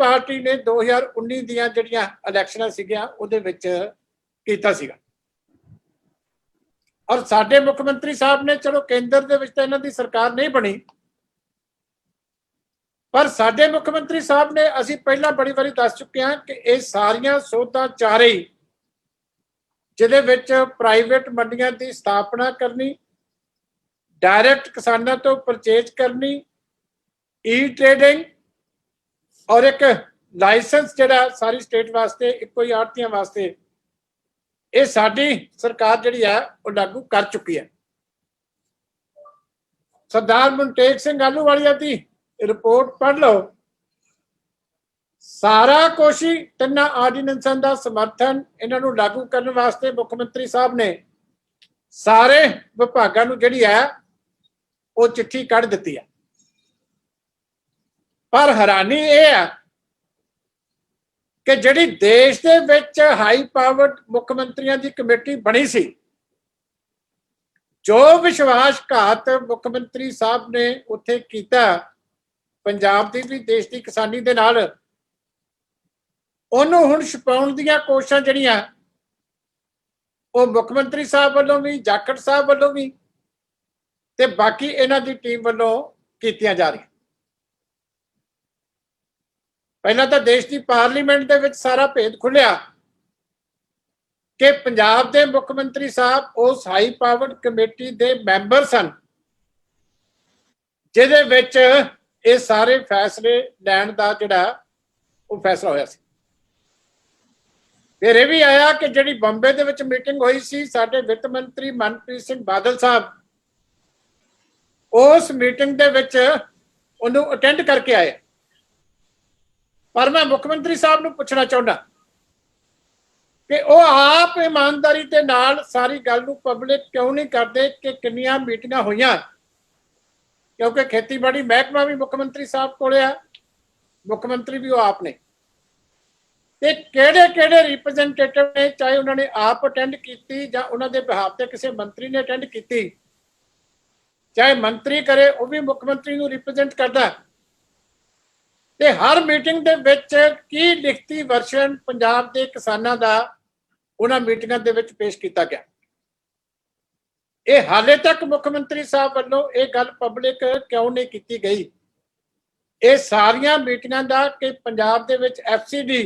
Party ने 2019 ਦੀਆਂ ਜਿਹੜੀਆਂ ਇਲੈਕਸ਼ਨਾਂ ਸੀਗੀਆਂ ਉਹਦੇ ਵਿੱਚ ਕੀਤਾ ਸੀਗਾ। ਔਰ ਸਾਡੇ ਮੁੱਖ ਮੰਤਰੀ ਸਾਹਿਬ ਨੇ, ਚਲੋ ਕੇਂਦਰ ਦੇ ਵਿੱਚ ਤਾਂ ਇਹਨਾਂ ਦੀ ਸਰਕਾਰ ਨਹੀਂ ਬਣੀ, ਪਰ ਸਾਡੇ ਮੁੱਖ ਮੰਤਰੀ ਸਾਹਿਬ ਨੇ, ਅਸੀਂ ਪਹਿਲਾਂ ਬੜੀ ਵਾਰੀ ਦੱਸ ਚੁੱਕੇ ਹਾਂ ਕਿ ਇਹ ਸਾਰੀਆਂ ਸੋਧਾਂ ਚਾਰੇ ਹੀ, ਜਿਹਦੇ ਵਿੱਚ ਪ੍ਰਾਈਵੇਟ ਮੰਡੀਆਂ ਦੀ ਸਥਾਪਨਾ ਕਰਨੀ, डायरेक्ट किसानों तो परचेज करनी, ई ट्रेडिंग और एक लाइसेंस जिहड़ा सारी स्टेट वास्ते इक्को ही आड़तियां वास्ते, ये साडी सरकार जिहड़ी है वो लागू कर चुकी है। सरदार मनटेक सिंह आलूवालिया की रिपोर्ट पढ़ लो, सारा कुछ ही तिन्ना आर्डीनेंसां दा समर्थन इन्हां नूं लागू करने वास्ते मुख्यमंत्री साहब ने सारे विभागां नूं जिहड़ी है वो चिट्ठी कढ़ दी है। पर हैरानी यह है कि जिहड़ी देश दे विच हाई पावर्ड मुख्यमंत्रियों की कमेटी बनी सी, जो विश्वासघात मुख्यमंत्री साहब ने उत्थे कीता पंजाब की भी देश की किसानी दे नाल, उहनूं हुण छुपाउण दीआं कोशिशां जिहड़ियां वो मुख्यमंत्री साहब वालों भी, जाखड़ साहब वालों भी ते बाकी इन्हां दी टीम वालों कीतियां जा रही। पहला तो देश की पार्लीमेंट दे विच सारा भेद खुलिया कि पंजाब दे मुख्यमंत्री साहब उस हाई पावर्ड कमेटी दे मैंबर सन जिहदे विच ये सारे फैसले लैण दा जिहड़ा वो फैसला होया सी। फिर यह भी आया कि जिहड़ी बंबे दे विच मीटिंग हुई सी, साडे वित्त मंत्री मनप्रीत सिंह बादल साहब उस मीटिंग दे विच उन्होंने अटेंड करके आए। पर मैं मुख्यमंत्री साहब नूं पुछना चाहुंदा कि वो आप ईमानदारी के नाल सारी गल नूं पब्लिक क्यों नहीं करते कि किन्नियां मीटिंगां होईयां, क्योंकि खेतीबाड़ी महकमा भी मुख्यमंत्री साहब कोल आ, मुख्यमंत्री भी वो आप ने, ते किहड़े किहड़े रिप्रजेंटेटिव ने, चाहे उन्होंने आप अटेंड की जां उन्हां दे बिहाफ ते किसी मंत्री ने अटेंड की, चाहे मंत्री करे वो भी मुख्यमंत्री को रिप्रजेंट करता। ते हर मीटिंग दे विच की लिखती वर्शन पंजाब के किसानों का उन्हां मीटिंगां दे विच पेश किया गया। ये हाले तक मुख्यमंत्री साहब वालों ये गल पब्लिक क्यों नहीं की गई? ये सारिया मीटिंगां दा कि पंजाब दे विच FCD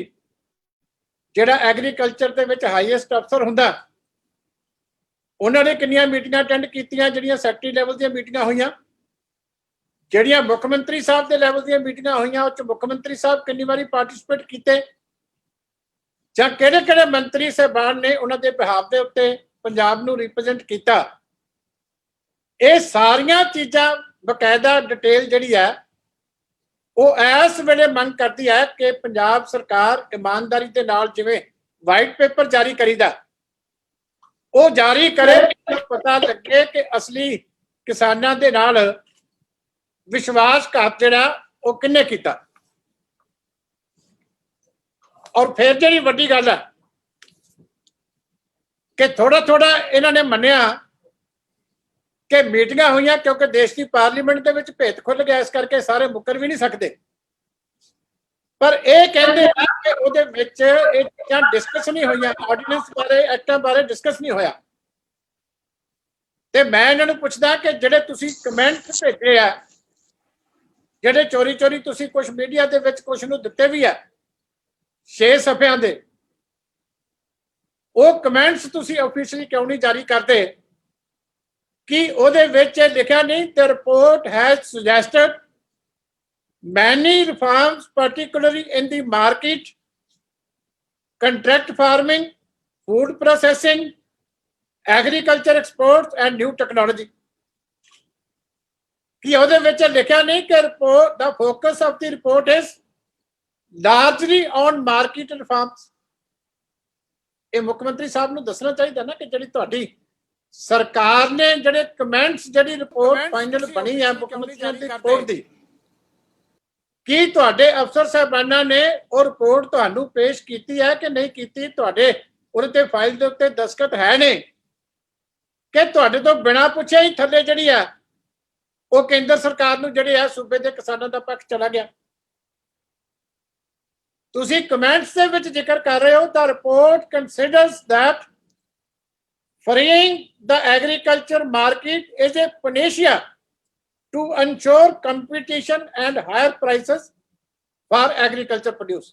जिहड़ा एग्रीकल्चर दे विच हाईएस्ट अफसर हुंदा, उन्होंने कितनियां मीटिंगां अटेंड कीतियां, जिहड़ियां सैकटरी लैवल दी मीटिंगां होईयां, जिहड़ियां मुख्यमंत्री साहब के लैवल दी मीटिंगां होईयां, उस मुख्यमंत्री साहब कितनी बारी पार्टिसिपेट कीते, जां किहड़े-किहड़े मंत्री साहबान ने उन्हां दे बिहाफ दे उत्ते पंजाब नूं रिप्रजेंट कीता। ये सारियां चीज़ां बकायदा डिटेल जिहड़ी है वो इस वेले मंग करती है कि पंजाब सरकार ईमानदारी के नाल जिवें वाइट पेपर जारी करीदा वो जारी करे, पता लगे कि असली किसानों के नाल विश्वासघात जिहड़ा वो किन्ने कीता। और फिर जिहड़ी वड्डी गल है कि थोड़ा थोड़ा इन्होंने मन्निया कि मीटिंगां हुईयां, क्योंकि देश की पार्लीमेंट के विच भेद खुल गया, इस करके सारे मुकर भी नहीं सकते। पर यह कहते हैं कि उहदे विच ये चीज़ां डिस्कस नहीं हुईयां, ऑर्डीनेंस बारे, एक्टां बारे डिस्कस नहीं होया। ते मैं इन्हां नूं पुछदा कि जिहड़े तुसीं कमेंट भेजे आ, जिहड़े चोरी चोरी तुसीं कुछ मीडिया दे विच कुछ नूं दित्ते भी आ 6 सफ़ियां दे, वो कमेंट्स तुसीं ऑफिशियली क्यों नहीं जारी करते कि उहदे विच लिखिया नहीं, the report has suggested many reforms particularly in the market, contract farming, food processing, agriculture exports and new technology। कि ਉਹਦੇ ਵਿੱਚ ਲਿਖਿਆ ਨਹੀਂ ਕਿ report the focus of the report is largely on market reforms। ਇਹ ਮੁੱਖ ਮੰਤਰੀ ਸਾਹਿਬ ਨੂੰ ਦੱਸਣਾ ਚਾਹੀਦਾ ਨਾ ਕਿ ਜਿਹੜੀ ਤੁਹਾਡੀ ਸਰਕਾਰ ਨੇ ਜਿਹੜੇ ਕਮੈਂਟਸ ਜਿਹੜੀ ਰਿਪੋਰਟ ਫਾਈਨਲ ਬਣੀ ਹੈ ਮੁੱਖ ਮੰਤਰੀ ਦੀ ਰਿਪੋਰਟ ਦੀ, ਕੀ ਤੁਹਾਡੇ ਅਫਸਰ ਸਾਹਿਬਾਨਾਂ ਨੇ ਉਹ ਰਿਪੋਰਟ ਤੁਹਾਨੂੰ ਪੇਸ਼ ਕੀਤੀ ਹੈ ਕਿ ਨਹੀਂ ਕੀਤੀ? ਤੁਹਾਡੇ ਉਹਦੇ ਤੇ ਫਾਈਲ ਦੇ ਉੱਤੇ ਦਸਤਖਤ ਹੈ ਨੇ ਕਿ ਤੁਹਾਡੇ ਤੋਂ ਬਿਨਾਂ ਪੁੱਛਿਆ ਹੀ ਥੱਲੇ ਜਿਹੜੀ ਆ ਉਹ ਕੇਂਦਰ ਸਰਕਾਰ ਨੂੰ ਜਿਹੜੇ ਆ ਸੂਬੇ ਦੇ ਕਿਸਾਨਾਂ ਦਾ ਪੱਖ ਚਲਾ ਗਿਆ? ਤੁਸੀਂ ਕਮੈਂਟਸ ਦੇ ਵਿੱਚ ਜ਼ਿਕਰ ਕਰ ਰਹੇ ਹੋ ਤਾਂ report ਕੰਸੀਡਰਸ that freeing the agriculture market is a panacea to ensure competition and higher prices for agriculture produce.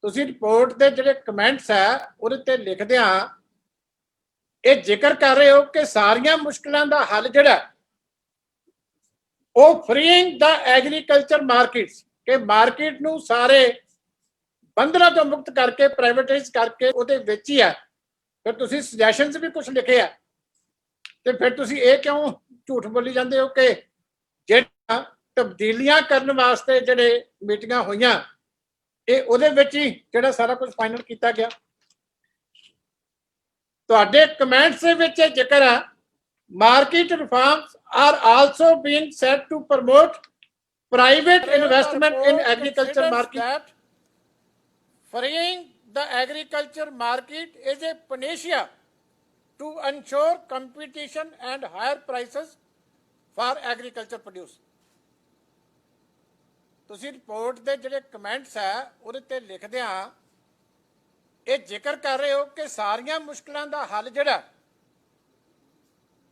ਤੁਸੀਂ ਰਿਪੋਰਟ ਦੇ ਜਿਹੜੇ ਕਮੈਂਟਸ ਹੈ ਉਹਦੇ ਤੇ ਲਿਖਦੇ ਆ ਇਹ ਜ਼ਿਕਰ ਕਰ ਰਹੇ ਹੋ ਕਿ ਸਾਰੀਆਂ ਮੁਸ਼ਕਲਾਂ ਦਾ ਹੱਲ ਜਿਹੜਾ ਉਹ ਫਰੀਇੰਗ ਦਾ ਐਗਰੀਕਲਚਰ ਮਾਰਕੀਟਸ ਕਿ ਮਾਰਕੀਟ ਨੂੰ ਸਾਰੇ ਬੰਧਨਾਂ ਤੋਂ ਮੁਕਤ ਕਰਕੇ ਪ੍ਰਾਈਵੇਟਾਈਜ਼ ਕਰਕੇ ਉਹਦੇ ਵਿੱਚ ਹੀ ਆ। ਫਿਰ ਤੁਸੀਂ ਸੁਜੈਸ਼ਨਸ ਵੀ ਕੁਝ ਲਿਖੇ ਆ ਤੇ ਫਿਰ ਤੁਸੀਂ ਇਹ ਕਿਉਂ ਝੂਠ ਬੋਲੀ ਜਾਂਦੇ ਹੋ ਕਿ ਜਿਹੜਾ ਤਬਦੀਲੀਆਂ ਕਰਨ ਵਾਸਤੇ ਜਿਹੜੇ ਮੀਟਿੰਗਾਂ ਹੋਈਆਂ ਇਹ ਉਹਦੇ ਵਿੱਚ ਹੀ ਜਿਹੜਾ ਸਾਰਾ ਕੁਝ ਫਾਈਨਲ ਕੀਤਾ ਗਿਆ। ਤੁਹਾਡੇ ਕਮੈਂਟਸ ਦੇ ਵਿੱਚ ਇਹ ਜ਼ਿਕਰ ਆ market reforms are also being set to promote private investment in agriculture market. Freeing the agriculture market is a panacea to ensure competition and higher prices for agriculture produce. ਤੁਸੀਂ report ਦੇ ਜਿਹੜੇ comments ਹੈ ਉਹਦੇ ਤੇ ਲਿਖਦੇ ਆ ਇਹ ਜ਼ਿਕਰ ਕਰ ਰਹੇ ਹੋ ਕਿ ਸਾਰੀਆਂ ਮੁਸ਼ਕਲਾਂ ਦਾ ਹੱਲ ਜਿਹੜਾ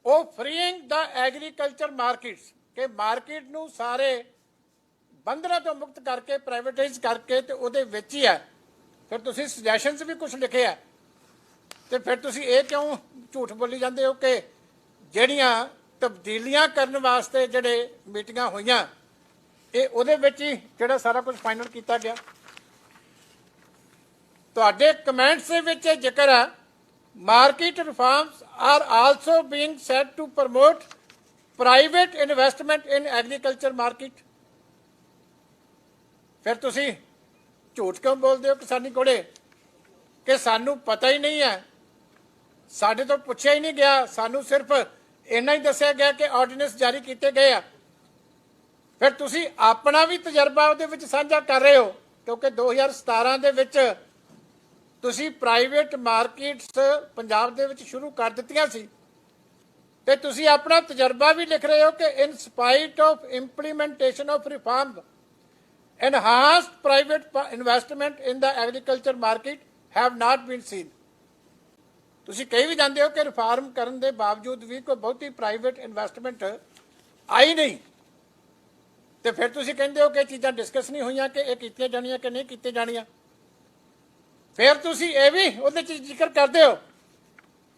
ਉਹ ਫਰੀਇੰਗ ਦਾ ਐਗਰੀਕਲਚਰ ਮਾਰਕੀਟਸ ਕਿ ਮਾਰਕੀਟ ਨੂੰ ਸਾਰੇ ਬੰਧਨਾਂ ਤੋਂ ਮੁਕਤ ਕਰਕੇ ਪ੍ਰਾਈਵੇਟਾਈਜ਼ ਕਰਕੇ ਤੇ ਉਹਦੇ ਵਿੱਚ ਹੀ ਹੈ। ਫਿਰ ਤੁਸੀਂ ਸੁਜੈਸ਼ਨਸ ਵੀ ਕੁਝ ਲਿਖੇ ਆ ਤੇ ਫਿਰ ਤੁਸੀਂ ਇਹ ਕਿਉਂ ਝੂਠ ਬੋਲੀ ਜਾਂਦੇ ਹੋ ਕਿ ਜਿਹੜੀਆਂ ਤਬਦੀਲੀਆਂ ਕਰਨ ਵਾਸਤੇ ਜਿਹੜੇ ਮੀਟਿੰਗਾਂ ਹੋਈਆਂ ਇਹ ਉਹਦੇ ਵਿੱਚ ਹੀ ਜਿਹੜਾ ਸਾਰਾ ਕੁਝ ਫਾਈਨਲ ਕੀਤਾ ਗਿਆ। ਤੁਹਾਡੇ ਕਮੈਂਟਸ ਦੇ ਵਿੱਚ ਇਹ ਜ਼ਿਕਰ ਆ market reforms are also being set to promote private investment in agriculture market. ਫਿਰ ਤੁਸੀਂ ਝੂਠ ਕਿਉਂ ਬੋਲਦੇ ਹੋ ਕਿਸਾਨੀ ਕੋਲੇ ਕਿ ਸਾਨੂੰ ਪਤਾ ਹੀ ਨਹੀਂ ਹੈ, ਸਾਡੇ ਤੋਂ ਪੁੱਛਿਆ ਹੀ ਨਹੀਂ ਗਿਆ, ਸਾਨੂੰ ਸਿਰਫ ਇੰਨਾ ਹੀ ਦੱਸਿਆ ਗਿਆ ਕਿ ਆਰਡੀਨੈਂਸ ਜਾਰੀ ਕੀਤੇ ਗਏ ਆ। ਫਿਰ ਤੁਸੀਂ ਆਪਣਾ ਵੀ ਤਜਰਬਾ ਉਹਦੇ ਵਿੱਚ ਸਾਂਝਾ ਕਰ ਰਹੇ ਹੋ ਕਿਉਂਕਿ 2017 ਦੇ ਵਿੱਚ ਤੁਸੀਂ ਪ੍ਰਾਈਵੇਟ ਮਾਰਕੀਟਸ ਪੰਜਾਬ ਦੇ ਵਿੱਚ ਸ਼ੁਰੂ ਕਰ ਦਿੱਤੀਆਂ ਸੀ ਤੇ ਤੁਸੀਂ ਆਪਣਾ ਤਜਰਬਾ ਵੀ ਲਿਖ ਰਹੇ ਹੋ ਕਿ in spite of implementation of reform enhanced private investment in the agriculture market have not been seen. ਤੁਸੀਂ ਕਹੀ ਵੀ ਜਾਂਦੇ ਹੋ ਕਿ ਰਿਫਾਰਮ ਕਰਨ ਦੇ ਬਾਵਜੂਦ ਵੀ ਕੋਈ ਬਹੁਤੀ ਪ੍ਰਾਈਵੇਟ ਇਨਵੈਸਟਮੈਂਟ ਆਈ ਨਹੀਂ ਤੇ ਫਿਰ ਤੁਸੀਂ ਕਹਿੰਦੇ ਹੋ ਕਿ ਇਹ ਚੀਜ਼ਾਂ ਡਿਸਕਸ ਨਹੀਂ ਹੋਈਆਂ ਕਿ ਇਹ ਕੀਤੀਆਂ ਜਾਣੀਆਂ ਕਿ ਨਹੀਂ ਕੀਤੀਆਂ ਜਾਣੀਆਂ। ਫਿਰ ਤੁਸੀਂ ਇਹ ਵੀ ਉਹਦੇ 'ਚ ਜ਼ਿਕਰ ਕਰਦੇ ਹੋ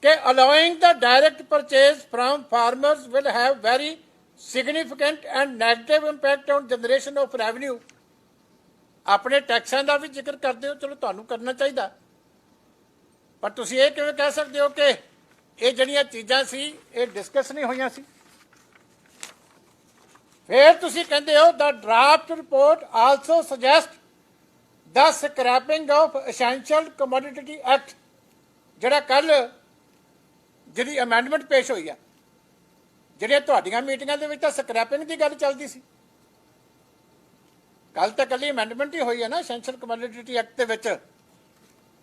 ਕਿ allowing the direct purchase from farmers will have very significant and negative impact on generation of revenue. ਆਪਣੇ ਟੈਕਸਾਂ ਦਾ ਵੀ ਜ਼ਿਕਰ ਕਰਦੇ ਹੋ, ਚਲੋ ਤੁਹਾਨੂੰ ਕਰਨਾ ਚਾਹੀਦਾ ਪਰ ਤੁਸੀਂ ਇਹ ਕਿਵੇਂ ਕਹਿ ਸਕਦੇ ਹੋ ਕਿ ਇਹ ਜਿਹੜੀਆਂ ਚੀਜ਼ਾਂ ਸੀ ਇਹ ਡਿਸਕਸ ਨਹੀਂ ਹੋਈਆਂ ਸੀ। ਫਿਰ ਤੁਸੀਂ ਕਹਿੰਦੇ ਹੋ the draft report also suggests the scrapping of essential commodity act ਜਿਹੜਾ ਕੱਲ ਜਿਹਦੀ ਅਮੈਂਡਮੈਂਟ ਪੇਸ਼ ਹੋਈ ਆ, ਜਿਹੜੀਆਂ ਤੁਹਾਡੀਆਂ ਮੀਟਿੰਗਾਂ ਦੇ ਵਿੱਚ ਤਾਂ ਸਕ੍ਰੈਪਿੰਗ ਦੀ ਗੱਲ ਚੱਲਦੀ ਸੀ, ਕੱਲ ਤਾਂ ਕੱਲੀ ਅਮੈਂਡਮੈਂਟ ਹੀ ਹੋਈ ਹੈ ਨਾ ਐਸੈਂਸ਼ੀਅਲ ਕਮੋਡਿਟੀ ਐਕਟ ਦੇ ਵਿੱਚ।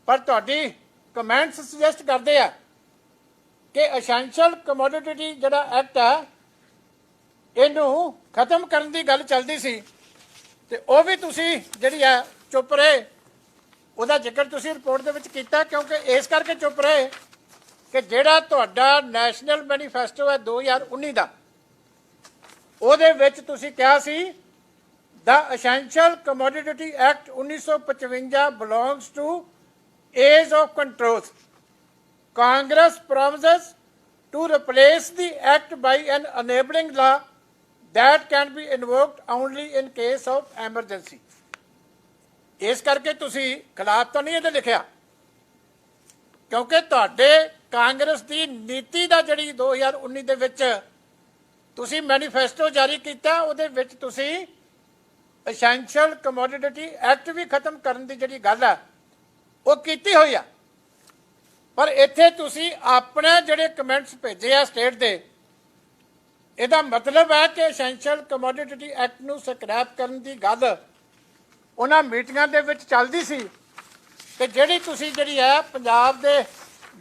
ਪਰ ਤੁਹਾਡੀ ਕਮੈਂਟਸ ਸੁਜੈਸਟ ਕਰਦੇ ਆ ਕਿ ਐਸੈਂਸ਼ੀਅਲ ਕਮੋਡਿਟੀ ਜਿਹੜਾ ਐਕਟ ਆ ਇਹਨੂੰ ਖਤਮ ਕਰਨ ਦੀ ਗੱਲ ਚੱਲਦੀ ਸੀ ਤੇ ਉਹ ਵੀ ਤੁਸੀਂ ਜਿਹੜੀ ਆ ਚੁੱਪ ਰਹੇ। ਉਹਦਾ ਜ਼ਿਕਰ ਤੁਸੀਂ ਰਿਪੋਰਟ ਦੇ ਵਿੱਚ ਕੀਤਾ ਕਿਉਂਕਿ ਇਸ ਕਰਕੇ ਚੁੱਪ ਰਹੇ ਕਿ ਜਿਹੜਾ ਤੁਹਾਡਾ ਨੈਸ਼ਨਲ ਮੈਨੀਫੈਸਟੋ ਹੈ 2019 ਦਾ ਉਹਦੇ ਵਿੱਚ ਤੁਸੀਂ ਕਿਹਾ ਸੀ the essential commodity act 1955 belongs to age of controls. Congress promises to replace the act by an enabling law that can be invoked only in case of emergency. ਇਸ ਕਰਕੇ ਤੁਸੀਂ ਖਿਲਾਫ ਤਾਂ ਨਹੀਂ ਇਹਦੇ ਲਿਖਿਆ ਕਿਉਂਕਿ ਤੁਹਾਡੇ ਕਾਂਗਰਸ ਦੀ ਨੀਤੀ ਦਾ ਜਿਹੜੀ 2019 ਦੇ ਵਿੱਚ ਤੁਸੀਂ ਮੈਨੀਫੈਸਟੋ ਜਾਰੀ ਕੀਤਾ ਉਹਦੇ ਵਿੱਚ ਤੁਸੀਂ ਐਸੈਂਸ਼ੀਅਲ ਕਮੋਡਿਟੀ ਐਕਟ ਵੀ ਖਤਮ ਕਰਨ ਦੀ ਜਿਹੜੀ ਗੱਲ ਆ ਉਹ ਕੀਤੀ ਹੋਈ ਆ। ਪਰ ਇੱਥੇ ਤੁਸੀਂ ਆਪਣੇ ਜਿਹੜੇ ਕਮੈਂਟਸ ਭੇਜੇ ਆ ਸਟੇਟ ਦੇ ਇਹਦਾ ਮਤਲਬ ਹੈ ਕਿ ਐਸੈਂਸ਼ੀਅਲ ਕਮੋਡਿਟੀ ਐਕਟ ਨੂੰ ਸਕ੍ਰੈਪ ਕਰਨ ਦੀ ਗੱਲ ਉਹਨਾਂ ਮੀਟਿੰਗਾਂ ਦੇ ਵਿੱਚ ਚੱਲਦੀ ਸੀ ਤੇ ਜਿਹੜੀ ਤੁਸੀਂ ਜਿਹੜੀ ਹੈ ਪੰਜਾਬ ਦੇ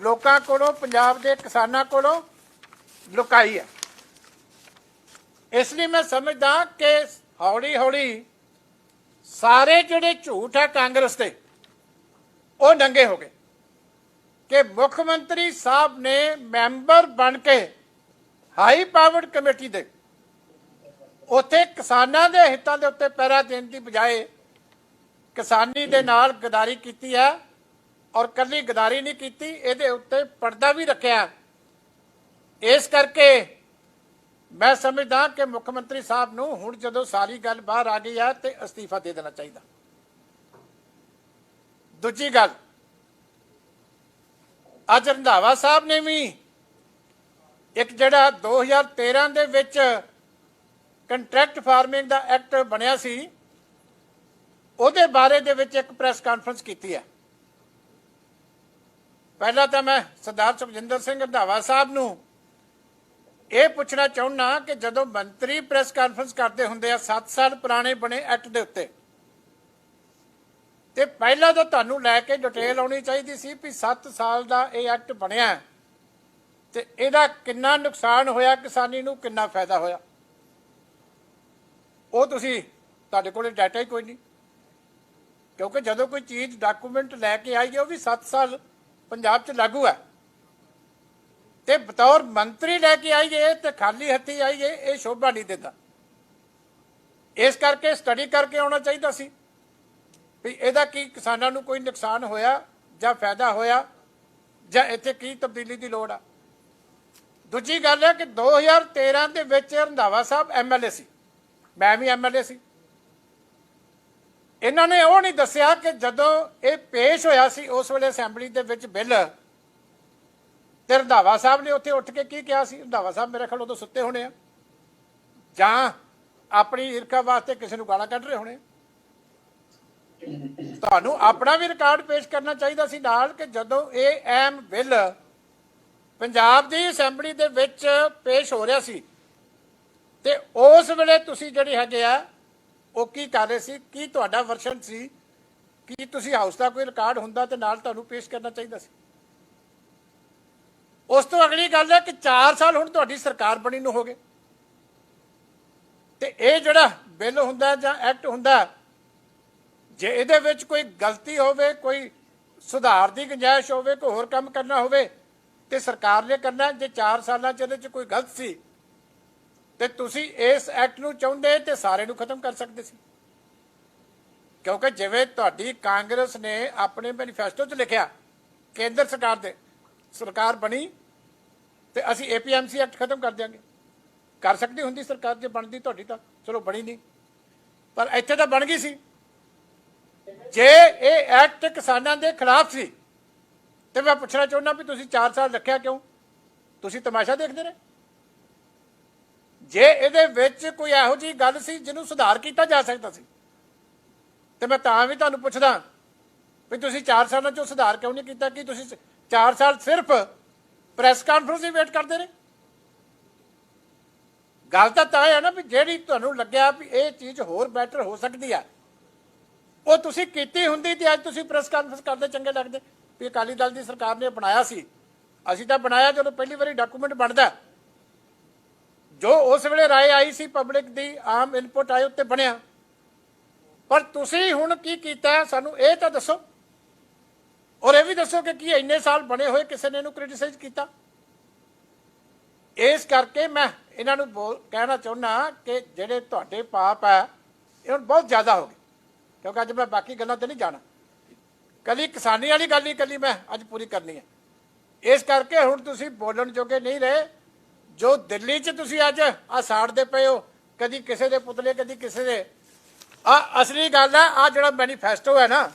ਲੋਕਾਂ ਕੋਲੋਂ ਪੰਜਾਬ ਦੇ ਕਿਸਾਨਾਂ ਕੋਲੋਂ ਲੁਕਾਈ ਹੈ। ਇਸ ਲਈ ਮੈਂ ਸਮਝਦਾ ਕਿ ਹੌਲੀ ਹੌਲੀ ਸਾਰੇ ਜਿਹੜੇ ਝੂਠ ਹੈ ਕਾਂਗਰਸ ਦੇ ਉਹ ਨੰਗੇ ਹੋ ਗਏ ਕਿ ਮੁੱਖ ਮੰਤਰੀ ਸਾਹਿਬ ਨੇ ਮੈਂਬਰ ਬਣ ਕੇ ਹਾਈ ਪਾਵਰਡ ਕਮੇਟੀ ਦੇ ਉੱਥੇ ਕਿਸਾਨਾਂ ਦੇ ਹਿੱਤਾਂ ਦੇ ਉੱਤੇ ਪਹਿਰਾ ਦੇਣ ਦੀ ਬਜਾਏ ਕਿਸਾਨੀ ਦੇ ਨਾਲ ਗਦਾਰੀ ਕੀਤੀ ਹੈ ਔਰ ਕੱਲੀ ਗਦਾਰੀ ਨਹੀਂ ਕੀਤੀ, ਇਹਦੇ ਉੱਤੇ ਪਰਦਾ ਵੀ ਰੱਖਿਆ। ਇਸ ਕਰਕੇ ਮੈਂ ਸਮਝਦਾ ਕਿ ਮੁੱਖ ਮੰਤਰੀ ਸਾਹਿਬ ਨੂੰ ਹੁਣ ਜਦੋਂ ਸਾਰੀ ਗੱਲ ਬਾਹਰ ਆ ਗਈ ਹੈ ਤੇ ਅਸਤੀਫਾ ਦੇ ਦੇਣਾ ਚਾਹੀਦਾ। ਦੂਜੀ ਗੱਲ, ਅੱਜ ਰੰਧਾਵਾ ਸਾਹਿਬ ਨੇ ਵੀ ਇੱਕ ਜਿਹੜਾ 2013 ਦੇ ਵਿੱਚ ਕੰਟਰੈਕਟ ਫਾਰਮਿੰਗ ਦਾ ਐਕਟ ਬਣਿਆ ਸੀ ਉਹਦੇ ਬਾਰੇ ਦੇ ਵਿੱਚ ਇੱਕ ਪ੍ਰੈਸ ਕਾਨਫਰੰਸ ਕੀਤੀ ਹੈ। ਪਹਿਲਾਂ ਤਾਂ ਮੈਂ ਸਰਦਾਰ ਸੁਖਜਿੰਦਰ ਸਿੰਘ ਰੰਧਾਵਾ ਸਾਹਿਬ ਨੂੰ ਇਹ ਪੁੱਛਣਾ ਚਾਹੁੰਦਾ ਕਿ ਜਦੋਂ ਮੰਤਰੀ ਪ੍ਰੈਸ ਕਾਨਫਰੰਸ ਕਰਦੇ ਹੁੰਦੇ ਆ 7 ਸਾਲ ਪੁਰਾਣੇ ਬਣੇ ਐਕਟ ਦੇ ਉੱਤੇ, ਤੇ ਪਹਿਲਾਂ ਤਾਂ ਤੁਹਾਨੂੰ ਲੈ ਕੇ ਡਿਟੇਲ ਆਉਣੀ ਚਾਹੀਦੀ ਸੀ ਵੀ 7 ਸਾਲ ਦਾ ਇਹ ਐਕਟ ਬਣਿਆ ਤੇ ਇਹਦਾ ਕਿੰਨਾ ਨੁਕਸਾਨ ਹੋਇਆ ਕਿਸਾਨੀ ਨੂੰ, ਕਿੰਨਾ ਫਾਇਦਾ ਹੋਇਆ। ਉਹ ਤੁਸੀਂ ਤੁਹਾਡੇ ਕੋਲ ਡਾਟਾ ਹੀ ਕੋਈ ਨਹੀਂ, ਕਿਉਂਕਿ ਜਦੋਂ ਕੋਈ ਚੀਜ਼ ਡਾਕੂਮੈਂਟ ਲੈ ਕੇ ਆਈਏ ਉਹ ਵੀ 7 ਸਾਲ ਪੰਜਾਬ 'ਚ ਲਾਗੂ ਹੈ, ਤੇ ਬਤੌਰ ਮੰਤਰੀ ਲੈ ਕੇ ਆਈਏ ਤੇ ਖਾਲੀ ਹੱਥੀ ਆਈਏ, ਇਹ ਸ਼ੋਭਾ ਨਹੀਂ ਦਿੰਦਾ। ਇਸ ਕਰਕੇ ਸਟੱਡੀ ਕਰਕੇ ਆਉਣਾ ਚਾਹੀਦਾ ਸੀ ਵੀ ਇਹਦਾ ਕੀ ਕਿਸਾਨਾਂ ਨੂੰ ਕੋਈ ਨੁਕਸਾਨ ਹੋਇਆ ਜਾਂ ਫਾਇਦਾ ਹੋਇਆ ਜਾਂ ਇੱਥੇ ਕੀ ਤਬਦੀਲੀ ਦੀ ਲੋੜ ਆ। ਦੂਜੀ ਗੱਲ ਹੈ ਕਿ 2013 ਦੇ ਵਿੱਚ ਰੰਧਾਵਾ ਸਾਹਿਬ ਐਮਐਲਏ ਸੀ, ਮੈਂ ਵੀ ਐਮਐਲਏ ਸੀ। ਇਹਨਾਂ ਨੇ ਉਹ ਨਹੀਂ ਦੱਸਿਆ ਕਿ ਜਦੋਂ ਇਹ ਪੇਸ਼ ਹੋਇਆ ਸੀ ਉਸ ਵੇਲੇ ਅਸੈਂਬਲੀ ਦੇ ਵਿੱਚ ਬਿੱਲ, ਤੇ ਰੰਧਾਵਾ ਸਾਹਿਬ ਨੇ ਉੱਥੇ ਉੱਠ ਕੇ ਕੀ ਕਿਹਾ ਸੀ। ਰੰਧਾਵਾ ਸਾਹਿਬ ਮੇਰੇ ਖਿਆਲ ਉਦੋਂ ਸੁੱਤੇ ਹੋਣੇ ਆ ਜਾਂ ਆਪਣੀ ਈਰਖਾ ਵਾਸਤੇ ਕਿਸੇ ਨੂੰ ਗਾਲਾਂ ਕੱਢ ਰਹੇ ਹੋਣੇ। ਤੁਹਾਨੂੰ ਆਪਣਾ ਵੀ ਰਿਕਾਰਡ ਪੇਸ਼ ਕਰਨਾ ਚਾਹੀਦਾ ਸੀ ਨਾਲ ਕਿ ਜਦੋਂ ਇਹ ਅਹਿਮ ਬਿੱਲ ਪੰਜਾਬ ਦੀ ਅਸੈਂਬਲੀ ਦੇ ਵਿੱਚ ਪੇਸ਼ ਹੋ ਰਿਹਾ ਸੀ ਤੇ ਉਸ ਵੇਲੇ ਤੁਸੀਂ ਜਿਹੜੇ ਹੈਗੇ ਆ ਉਹ ਕੀ ਕਰ ਰਹੇ ਸੀ, ਕੀ ਤੁਹਾਡਾ ਵਰਸ਼ਨ ਸੀ, ਕੀ ਤੁਸੀਂ ਹਾਊਸ ਦਾ ਕੋਈ ਰਿਕਾਰਡ ਹੁੰਦਾ ਤੇ ਨਾਲ ਤੁਹਾਨੂੰ ਪੇਸ਼ ਕਰਨਾ ਚਾਹੀਦਾ ਸੀ। ਉਸ ਤੋਂ ਅਗਲੀ ਗੱਲ ਹੈ ਕਿ 4 ਸਾਲ ਹੁਣ ਤੁਹਾਡੀ ਸਰਕਾਰ ਬਣੀ ਨੂੰ ਹੋ ਗਏ ਤੇ ਇਹ ਜਿਹੜਾ ਬਿੱਲ ਹੁੰਦਾ ਜਾਂ ਐਕਟ ਹੁੰਦਾ, ਜੇ ਇਹਦੇ ਵਿੱਚ ਕੋਈ ਗਲਤੀ ਹੋਵੇ, ਕੋਈ ਸੁਧਾਰ ਦੀ ਗੁੰਜਾਇਸ਼ ਹੋਵੇ, ਕੋਈ ਹੋਰ ਕੰਮ ਕਰਨਾ ਹੋਵੇ ਤੇ ਸਰਕਾਰ ਨੇ ਕਰਨਾ। ਜੇ 4 ਸਾਲਾਂ 'ਚ ਇਹਦੇ 'ਚ ਕੋਈ ਗਲਤ ਸੀ ਤੇ ਤੁਸੀਂ ਇਸ ਐਕਟ ਨੂੰ ਚਾਹੁੰਦੇ ਤੇ ਸਾਰੇ ਨੂੰ ਖਤਮ ਕਰ ਸਕਦੇ ਸੀ, ਕਿਉਂਕਿ ਜਿਵੇਂ ਤੁਹਾਡੀ ਕਾਂਗਰਸ ਨੇ ਆਪਣੇ ਮੈਨੀਫੈਸਟੋ 'ਚ ਲਿਖਿਆ ਕੇਂਦਰ ਸਰਕਾਰ ਦੇ ਸਰਕਾਰ ਬਣੀ ਤੇ ਅਸੀਂ APMC ਐਕਟ ਖਤਮ ਕਰ ਦਿਆਂਗੇ। ਕਰ ਸਕਦੀ ਹੁੰਦੀ ਸਰਕਾਰ ਜੇ ਬਣਦੀ ਤੁਹਾਡੀ, ਤਾਂ ਚਲੋ ਬਣੀ ਨਹੀਂ, ਪਰ ਇੱਥੇ ਤਾਂ ਬਣ ਗਈ ਸੀ। ਜੇ ਇਹ ਐਕਟ ਕਿਸਾਨਾਂ ਦੇ ਖਿਲਾਫ ਸੀ ਤੇ ਮੈਂ ਪੁੱਛਣਾ ਚਾਹੁੰਦਾ ਵੀ ਤੁਸੀਂ 4 ਸਾਲ ਰੱਖਿਆ ਕਿਉਂ? ਤੁਸੀਂ ਤਮਾਸ਼ਾ ਦੇਖਦੇ ਰਹੇ। ਜੇ ਇਹਦੇ ਵਿੱਚ ਕੋਈ ਇਹੋ ਜਿਹੀ ਗੱਲ ਸੀ ਜਿਹਨੂੰ ਸੁਧਾਰ ਕੀਤਾ ਜਾ ਸਕਦਾ ਸੀ ਤੇ ਮੈਂ ਤਾਂ ਵੀ ਤੁਹਾਨੂੰ ਪੁੱਛਦਾ ਵੀ ਤੁਸੀਂ 4 ਸਾਲਾਂ 'ਚੋਂ ਸੁਧਾਰ ਕਿਉਂ ਨਹੀਂ ਕੀਤਾ? ਕਿ ਤੁਸੀਂ 4 ਸਾਲ ਸਿਰਫ ਪ੍ਰੈਸ ਕਾਨਫਰੰਸ ਦੀ ਵੇਟ ਕਰਦੇ ਰਹੇ? ਗੱਲ ਤਾਂ ਹੈ ਨਾ ਵੀ ਜਿਹੜੀ ਤੁਹਾਨੂੰ ਲੱਗਿਆ ਵੀ ਇਹ ਚੀਜ਼ ਹੋਰ ਬੈਟਰ ਹੋ ਸਕਦੀ ਆ ਉਹ ਤੁਸੀਂ ਕੀਤੀ ਹੁੰਦੀ ਤੇ ਅੱਜ ਤੁਸੀਂ ਪ੍ਰੈਸ ਕਾਨਫਰੰਸ ਕਰਦੇ ਚੰਗੇ ਲੱਗਦੇ ਵੀ ਅਕਾਲੀ ਦਲ ਦੀ ਸਰਕਾਰ ਨੇ ਬਣਾਇਆ ਸੀ। ਅਸੀਂ ਤਾਂ ਬਣਾਇਆ ਜਦੋਂ ਪਹਿਲੀ ਵਾਰੀ ਡਾਕੂਮੈਂਟ ਬਣਦਾ, ਜੋ ਉਸ ਵੇਲੇ ਰਾਏ ਆਈ ਸੀ ਪਬਲਿਕ ਦੀ, ਆਮ ਇਨਪੁਟ ਆਏ ਉੱਤੇ ਬਣਿਆ। ਪਰ ਤੁਸੀਂ ਹੁਣ ਕੀ ਕੀਤਾ ਸਾਨੂੰ ਇਹ ਤਾਂ ਦੱਸੋ, ਔਰ ਇਹ ਵੀ ਦੱਸੋ ਕਿ ਕੀ ਇੰਨੇ ਸਾਲ ਬਣੇ ਹੋਏ ਕਿਸੇ ਨੇ ਇਹਨੂੰ ਕ੍ਰਿਟਿਸਾਈਜ਼ ਕੀਤਾ? ਇਸ ਕਰਕੇ ਮੈਂ ਇਹਨਾਂ ਨੂੰ ਕਹਿਣਾ ਚਾਹੁੰਦਾ ਕਿ ਜਿਹੜੇ ਤੁਹਾਡੇ ਪਾਪ ਹੈ ਇਹ ਹੁਣ ਬਹੁਤ ਜ਼ਿਆਦਾ ਹੋ ਗਏ, ਕਿਉਂਕਿ ਅੱਜ ਮੈਂ ਬਾਕੀ ਗੱਲਾਂ ਤੇ ਨਹੀਂ ਜਾਣਾ, ਕੱਲੀ ਕਿਸਾਨੀ ਵਾਲੀ ਗੱਲ ਹੀ ਕੱਲੀ ਮੈਂ ਅੱਜ ਪੂਰੀ ਕਰਨੀ ਹੈ। ਇਸ ਕਰਕੇ ਹੁਣ ਤੁਸੀਂ ਬੋਲਣ ਜੋਗੇ ਨਹੀਂ ਰਹੇ। ਜੋ ਦਿੱਲੀ 'ਚ ਤੁਸੀਂ ਅੱਜ ਆ ਸਾੜਦੇ ਪਏ ਹੋ, ਕਦੀ ਕਿਸੇ ਦੇ ਪੁਤਲੇ ਕਦੀ ਕਿਸੇ ਦੇ, ਆ ਅਸਲੀ ਗੱਲ ਹੈ। ਆ ਜਿਹੜਾ ਮੈਨੀਫੈਸਟੋ ਹੈ ਨਾ,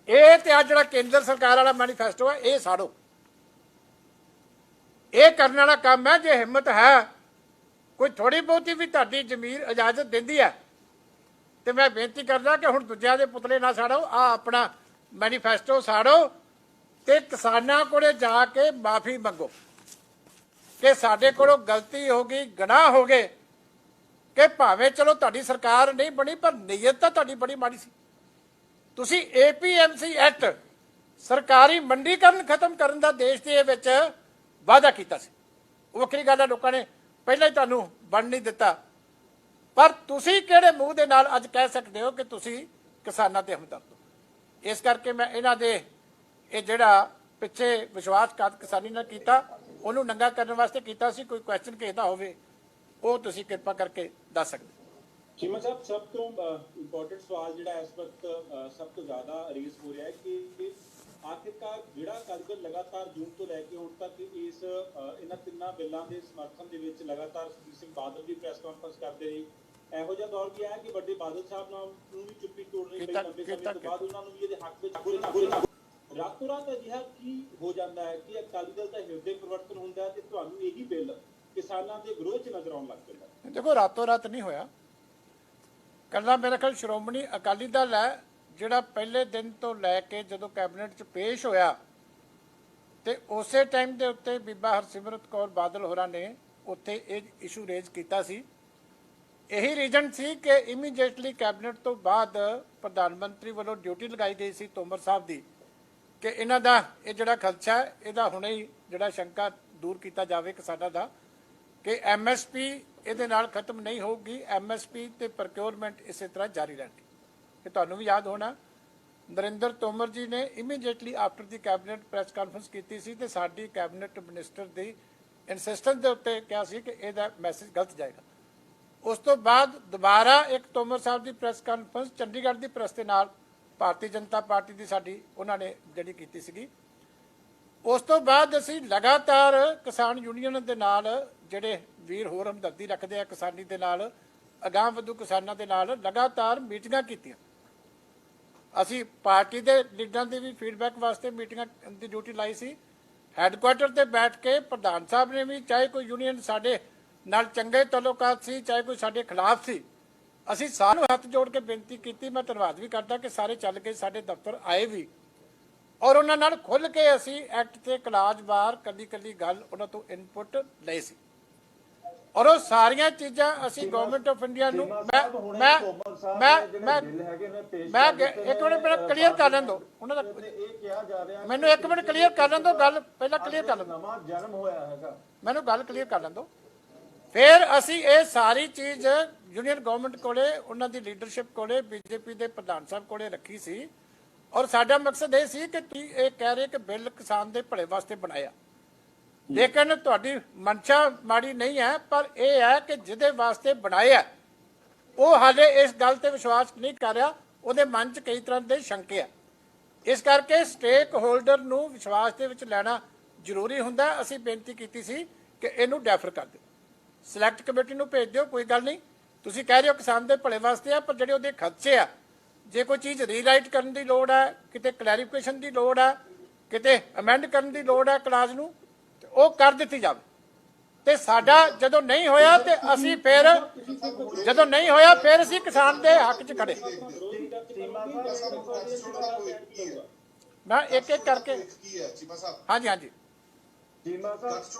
ਇਹ ਤੇ ਆ ਜਿਹੜਾ ਕੇਂਦਰ ਸਰਕਾਰ ਵਾਲਾ ਮੈਨੀਫੈਸਟੋ ਹੈ, ਇਹ ਸਾੜੋ। ਇਹ ਕਰਨ ਵਾਲਾ ਕੰਮ ਹੈ। ਜੇ ਹਿੰਮਤ ਹੈ, ਕੋਈ ਥੋੜੀ ਬਹੁਤੀ ਵੀ ਤੁਹਾਡੀ ਜ਼ਮੀਰ ਇਜਾਜ਼ਤ ਦਿੰਦੀ ਹੈ ਤੇ ਮੈਂ ਬੇਨਤੀ ਕਰਦਾ ਕਿ ਹੁਣ ਦੂਜਿਆਂ ਦੇ ਪੁਤਲੇ ਨਾ ਸਾੜੋ, ਆ ਆਪਣਾ ਮੈਨੀਫੈਸਟੋ ਸਾੜੋ ਤੇ ਕਿਸਾਨਾਂ ਕੋਲੇ ਜਾ ਕੇ ਮਾਫੀ ਮੰਗੋ ਕਿ ਸਾਡੇ ਕੋਲੋਂ ਗਲਤੀ ਹੋ ਗਈ, ਗੁਨਾਹ ਹੋ ਗਏ, ਕਿ ਭਾਵੇਂ ਚਲੋ ਤੁਹਾਡੀ ਸਰਕਾਰ ਨਹੀਂ ਬਣੀ ਪਰ ਨੀਅਤ ਤਾਂ ਤੁਹਾਡੀ ਬੜੀ ਮਾੜੀ ਸੀ। ਤੁਸੀਂ APMC ਐਕਟ ਸਰਕਾਰੀ ਮੰਡੀਕਰਨ ਖਤਮ ਕਰਨ ਦਾ ਦੇਸ਼ ਦੇ ਵਿੱਚ ਵਾਅਦਾ ਕੀਤਾ ਸੀ। ਉਹ ਵੱਖਰੀ ਗੱਲ ਹੈ, ਲੋਕਾਂ ਨੇ ਪਹਿਲਾਂ ਹੀ ਤੁਹਾਨੂੰ ਬਣ ਨਹੀਂ ਦਿੱਤਾ। ਪਰ ਤੁਸੀਂ ਕਿਹੜੇ ਮੂੰਹ ਦੇ ਨਾਲ ਅੱਜ ਕਹਿ ਸਕਦੇ ਹੋ ਕਿ ਤੁਸੀਂ ਕਿਸਾਨਾਂ ਤੇ ਹਮਦਰਦ ਹੋ? ਇਸ ਕਰਕੇ ਮੈਂ ਇਹਨਾਂ ਦੇ ਇਹ ਜਿਹੜਾ ਪਿੱਛੇ ਵਿਸ਼ਵਾਸਘਾਤ ਕਿਸਾਨੀ ਨਾਲ ਕੀਤਾ ਉਹਨੂੰ ਨੰਗਾ ਕਰਨ ਵਾਸਤੇ ਕੀਤਾ ਸੀ। ਕੋਈ ਕੁਐਸਚਨ ਕਿਸੇ ਦਾ ਹੋਵੇ ਉਹ ਤੁਸੀਂ ਕਿਰਪਾ ਕਰਕੇ ਦੱਸ ਸਕਦੇ। ਚੀਮਾ ਸਾਹਿਬ, ਸਭ ਤੋਂ ਇੰਪੋਰਟੈਂਟ ਸਵਾਲ ਜਿਹੜਾ ਇਸ ਵਕਤ ਸਭ ਤੋਂ ਜ਼ਿਆਦਾ ਰੇਸ ਹੋ ਰਿਹਾ ਹੈ ਕਿ ਆਖਿਰਕਾਰ ਜਿਹੜਾ ਅਕਾਲੀ ਦਲ ਲਗਾਤਾਰ ਜੂਨ ਤੋਂ ਲੈ ਕੇ ਹੁਣ ਤੱਕ ਇਹਨਾਂ ਤਿੰਨਾਂ ਬਿੱਲਾਂ ਦੇ ਸਮਰਥਨ ਦੇ ਵਿੱਚ ਲਗਾਤਾਰ ਸੁਖਬੀਰ ਸਿੰਘ ਬਾਦਲ ਦੀ ਪ੍ਰੈਸ ਕਾਨਫਰੰਸ ਕਰਦੇ ਰਹੇ। ਇਹੋ ਜਿਹਾ ਦੌਰ ਵੀ ਆਇਆ ਕਿ ਵੱਡੇ ਬਾਦਲ ਸਾਹਿਬ ਨਾਲ ਨੂੰ ਵੀ ਚੁੱਪੀ ਤੋੜਨੀ ਪਈ ਲੰਬੇ ਸਮੇਂ ਤੋਂ ਬਾਅਦ, ਉਹਨਾਂ ਨੂੰ ਵੀ ਇਹਦੇ ਹੱਕ ਵਿੱਚ ਰਾਤੋਂ ਰਾਤ ਅਜਿਹਾ ਕੀ ਹੋ ਜਾਂਦਾ ਹੈ ਕਿ ਅਕਾਲੀ ਦਲ ਦਾ ਹਿਰਦੇ ਪਰਿਵਰਤਨ ਹੁੰਦਾ ਹੈ ਤੇ ਤੁਹਾਨੂੰ ਇਹੀ ਬਿੱਲ ਕਿਸਾਨਾਂ ਦੇ ਵਿਰੋਧ 'ਚ ਨਜ਼ਰ ਆਉਣ ਲੱਗ ਪੈਂਦਾ ਹੈ? ਦੇਖੋ, ਰਾਤੋਂ ਰਾਤ ਨਹੀਂ ਹੋਇਆ। ਕੱਲਾ ਮੇਰੇ ਖਿਆਲ ਸ਼੍ਰੋਮਣੀ ਅਕਾਲੀ ਦਲ ਹੈ ਜਿਹੜਾ ਪਹਿਲੇ ਦਿਨ ਤੋਂ ਲੈ ਕੇ ਜਦੋਂ ਕੈਬਨਿਟ 'ਚ ਪੇਸ਼ ਹੋਇਆ ਤੇ ਉਸੇ ਟਾਈਮ ਦੇ ਉੱਤੇ ਬੀਬਾ ਹਰਸਿਮਰਤ ਕੌਰ ਬਾਦਲ ਹੋਰਾਂ ਨੇ ਉੱਥੇ ਇਹ ਇਸ਼ੂ ਰੇਜ਼ ਕੀਤਾ ਸੀ। ਇਹੀ ਰੀਜ਼ਨ ਸੀ ਕਿ ਇਮੀਡੀਏਟਲੀ ਕੈਬਨਿਟ ਤੋਂ ਬਾਅਦ ਪ੍ਰਧਾਨ ਮੰਤਰੀ ਵੱਲੋਂ ਡਿਊਟੀ ਲਗਾਈ ਗਈ ਸੀ ਤੋਮਰ ਸਾਹਿਬ ਦੀ ਕਿ ਇਹਨਾਂ ਦਾ ਇਹ ਜਿਹੜਾ ਖਦਸ਼ਾ ਹੈ ਇਹਦਾ ਹੁਣੇ ਹੀ ਜਿਹੜਾ ਸ਼ੰਕਾ ਦੂਰ ਕੀਤਾ ਜਾਵੇ ਕਿਸਾਨਾਂ ਦਾ ਕਿ ਐਮਐਸਪੀ ਇਹਦੇ ਨਾਲ ਖਤਮ ਨਹੀਂ ਹੋਊਗੀ। ਐਮਐਸਪੀ ਤੇ ਪ੍ਰੋਕਿਉਰਮੈਂਟ ਇਸੇ ਤਰ੍ਹਾਂ ਜਾਰੀ ਰਹਿਣਗੇ। ਕਿ ਤੁਹਾਨੂੰ ਵੀ ਯਾਦ ਹੋਣਾ ਨਰਿੰਦਰ ਤੋਮਰ ਜੀ ਨੇ ਇਮੀਡੀਏਟਲੀ ਆਫਟਰ ਦੀ ਕੈਬਨਿਟ ਪ੍ਰੈਸ ਕਾਨਫਰੰਸ ਕੀਤੀ ਸੀ ਤੇ ਸਾਡੀ ਕੈਬਨਿਟ ਮਿਨਿਸਟਰ ਦੀ ਇਨਸਿਸਟੈਂਸ ਦੇ ਉੱਤੇ ਕਿਹਾ ਸੀ ਕਿ ਇਹਦਾ ਮੈਸੇਜ ਗਲਤ ਜਾਏਗਾ। ਉਸ ਤੋਂ ਬਾਅਦ ਦੁਬਾਰਾ ਇੱਕ ਤੋਮਰ ਸਾਹਿਬ ਦੀ ਪ੍ਰੈਸ ਕਾਨਫਰੰਸ ਚੰਡੀਗੜ੍ਹ ਦੀ ਪ੍ਰੈਸ ਦੇ ਨਾਲ ਭਾਰਤੀ ਜਨਤਾ ਪਾਰਟੀ ਦੀ ਸਾਡੀ ਉਹਨਾਂ ਨੇ ਜਿਹੜੀ ਕੀਤੀ ਸੀਗੀ। ਉਸ ਤੋਂ ਬਾਅਦ ਅਸੀਂ ਲਗਾਤਾਰ ਕਿਸਾਨ ਯੂਨੀਅਨ ਦੇ ਨਾਲ ਜਿਹੜੇ ਵੀਰ ਹੋਰ ਹਮਦਰਦੀ ਰੱਖਦੇ ਆ ਕਿਸਾਨੀ ਦੇ ਨਾਲ ਅਗਾਂਹ ਵਧੂ ਕਿਸਾਨਾਂ ਦੇ ਨਾਲ ਲਗਾਤਾਰ ਮੀਟਿੰਗਾਂ ਕੀਤੀਆਂ। ਅਸੀਂ ਪਾਰਟੀ ਦੇ ਲੀਡਰਾਂ ਦੀ ਵੀ ਫੀਡਬੈਕ ਵਾਸਤੇ ਮੀਟਿੰਗਾਂ ਦੀ ਡਿਊਟੀ ਲਾਈ ਸੀ। ਹੈੱਡਕੁਆਟਰ ਤੇ ਬੈਠ ਕੇ ਪ੍ਰਧਾਨ ਸਾਹਿਬ ਨੇ ਵੀ ਚਾਹੇ ਕੋਈ ਯੂਨੀਅਨ ਸਾਡੇ ਨਾਲ ਚੰਗੇ ਤਾਲੁਕਾਤ ਸੀ ਚਾਹੇ ਕੋਈ ਸਾਡੇ ਖਿਲਾਫ ਸੀ, ਅਸੀਂ ਸਾਰਿਆਂ ਨੂੰ ਹੱਥ ਜੋੜ ਕੇ ਬੇਨਤੀ ਕੀਤੀ। ਮੈਂ ਧੰਨਵਾਦ ਵੀ ਕਰਦਾ ਕਿ ਸਾਰੇ ਚੱਲ ਕੇ ਸਾਡੇ ਦਫ਼ਤਰ ਆਏ ਵੀ ਔਰ ਉਹਨਾਂ ਨਾਲ ਖੁੱਲ੍ਹ ਕੇ ਅਸੀਂ ਐਕਟ ਤੇ ਕਲਾਜ਼ ਬਾਰ ਕੱਲੀ ਕੱਲੀ ਗੱਲ ਉਹਨਾਂ ਤੋਂ ਇਨਪੁਟ ਲਏ ਸੀ ਔਰ ਉਹ ਸਾਰੀਆਂ ਚੀਜ਼ਾਂ ਅਸੀਂ ਗਵਰਨਮੈਂਟ ਆਫ ਇੰਡੀਆ ਨੂੰ ਮੈਂ ਇੱਕ ਮਿੰਟ ਮੇਰਾ ਕਲੀਅਰ ਕਰ ਲੈਣ ਦਿਓ ਉਹਨਾਂ ਦਾ ਮੈਨੂੰ ਇੱਕ ਮਿੰਟ ਕਲੀਅਰ ਕਰ ਲੈਣ ਦਿਓ ਗੱਲ ਪਹਿਲਾਂ ਕਲੀਅਰ ਕਰ ਲੈਣ ਮੈਨੂੰ ਗੱਲ ਕਲੀਅਰ ਕਰ ਲੈਣ ਦਿਓ। ਫਿਰ ਅਸੀਂ ਇਹ ਸਾਰੀ ਚੀਜ਼ ਯੂਨੀਅਨ ਗਵਰਨਮੈਂਟ ਕੋਲੇ ਉਹਨਾਂ ਦੀ ਲੀਡਰਸ਼ਿਪ ਕੋਲੇ ਬੀਜੇਪੀ ਦੇ ਪ੍ਰਧਾਨ ਸਾਹਿਬ ਕੋਲੇ ਰੱਖੀ ਸੀ ਔਰ ਸਾਡਾ ਮਕਸਦ ਇਹ ਸੀ ਕਿ ਤੁਸੀਂ ਇਹ ਕਹਿ ਰਹੇ ਕਿ ਬਿੱਲ ਕਿਸਾਨ ਦੇ ਭਲੇ ਵਾਸਤੇ ਬਣਾਇਆ, ਲੇਕਿਨ ਤੁਹਾਡੀ ਮਨਸ਼ਾ ਮਾੜੀ ਨਹੀਂ ਹੈ, ਪਰ ਇਹ ਹੈ ਕਿ ਜਿਹਦੇ ਵਾਸਤੇ ਬਣਾਇਆ ਉਹ ਹਾਲੇ ਇਸ ਗੱਲ ਤੇ ਵਿਸ਼ਵਾਸ ਨਹੀਂ ਕਰ ਰਿਹਾ, ਉਹਦੇ ਮਨ 'ਚ ਕਈ ਤਰ੍ਹਾਂ ਦੇ ਸ਼ੰਕੇ ਆ। ਇਸ ਕਰਕੇ ਸਟੇਕ ਹੋਲਡਰ ਨੂੰ ਵਿਸ਼ਵਾਸ ਦੇ ਵਿੱਚ ਲੈਣਾ ਜ਼ਰੂਰੀ ਹੁੰਦਾ। ਅਸੀਂ ਬੇਨਤੀ ਕੀਤੀ ਸੀ ਕਿ ਇਹਨੂੰ ਡੈਫਰ ਕਰ ਦਿਓ, ਸਿਲੈਕਟ ਕਮੇਟੀ ਨੂੰ ਭੇਜ ਦਿਓ। ਕੋਈ ਗੱਲ ਨਹੀਂ, ਤੁਸੀਂ ਕਹਿ ਰਹੇ ਹੋ ਕਿਸਾਨ ਦੇ ਭਲੇ ਵਾਸਤੇ ਆ, ਪਰ ਜਿਹੜੇ ਉਹਦੇ ਖਰਚੇ ਆ, ਜੇ ਕੋਈ ਚੀਜ਼ ਰੀਰਾਈਟ ਕਰਨ ਦੀ ਲੋੜ ਹੈ, ਕਿਤੇ ਕਲੈਰੀਫਿਕੇਸ਼ਨ ਦੀ ਲੋੜ ਹੈ, ਕਿਤੇ ਅਮੈਂਡ ਕਰਨ ਦੀ ਲੋੜ ਹੈ ਕਲਾਜ਼ ਨੂੰ, ਤੇ ਉਹ ਕਰ ਦਿੱਤੀ ਜਾਵੇ। ਤੇ ਸਾਡਾ ਜਦੋਂ ਨਹੀਂ ਹੋਇਆ ਤੇ ਅਸੀਂ ਫਿਰ ਜਦੋਂ ਨਹੀਂ ਹੋਇਆ ਫਿਰ ਅਸੀਂ ਕਿਸਾਨ ਦੇ ਹੱਕ 'ਚ ਖੜੇ। ਮੈਂ ਇੱਕ ਇੱਕ ਕਰਕੇ ਹਾਂਜੀ ਹਾਂਜੀ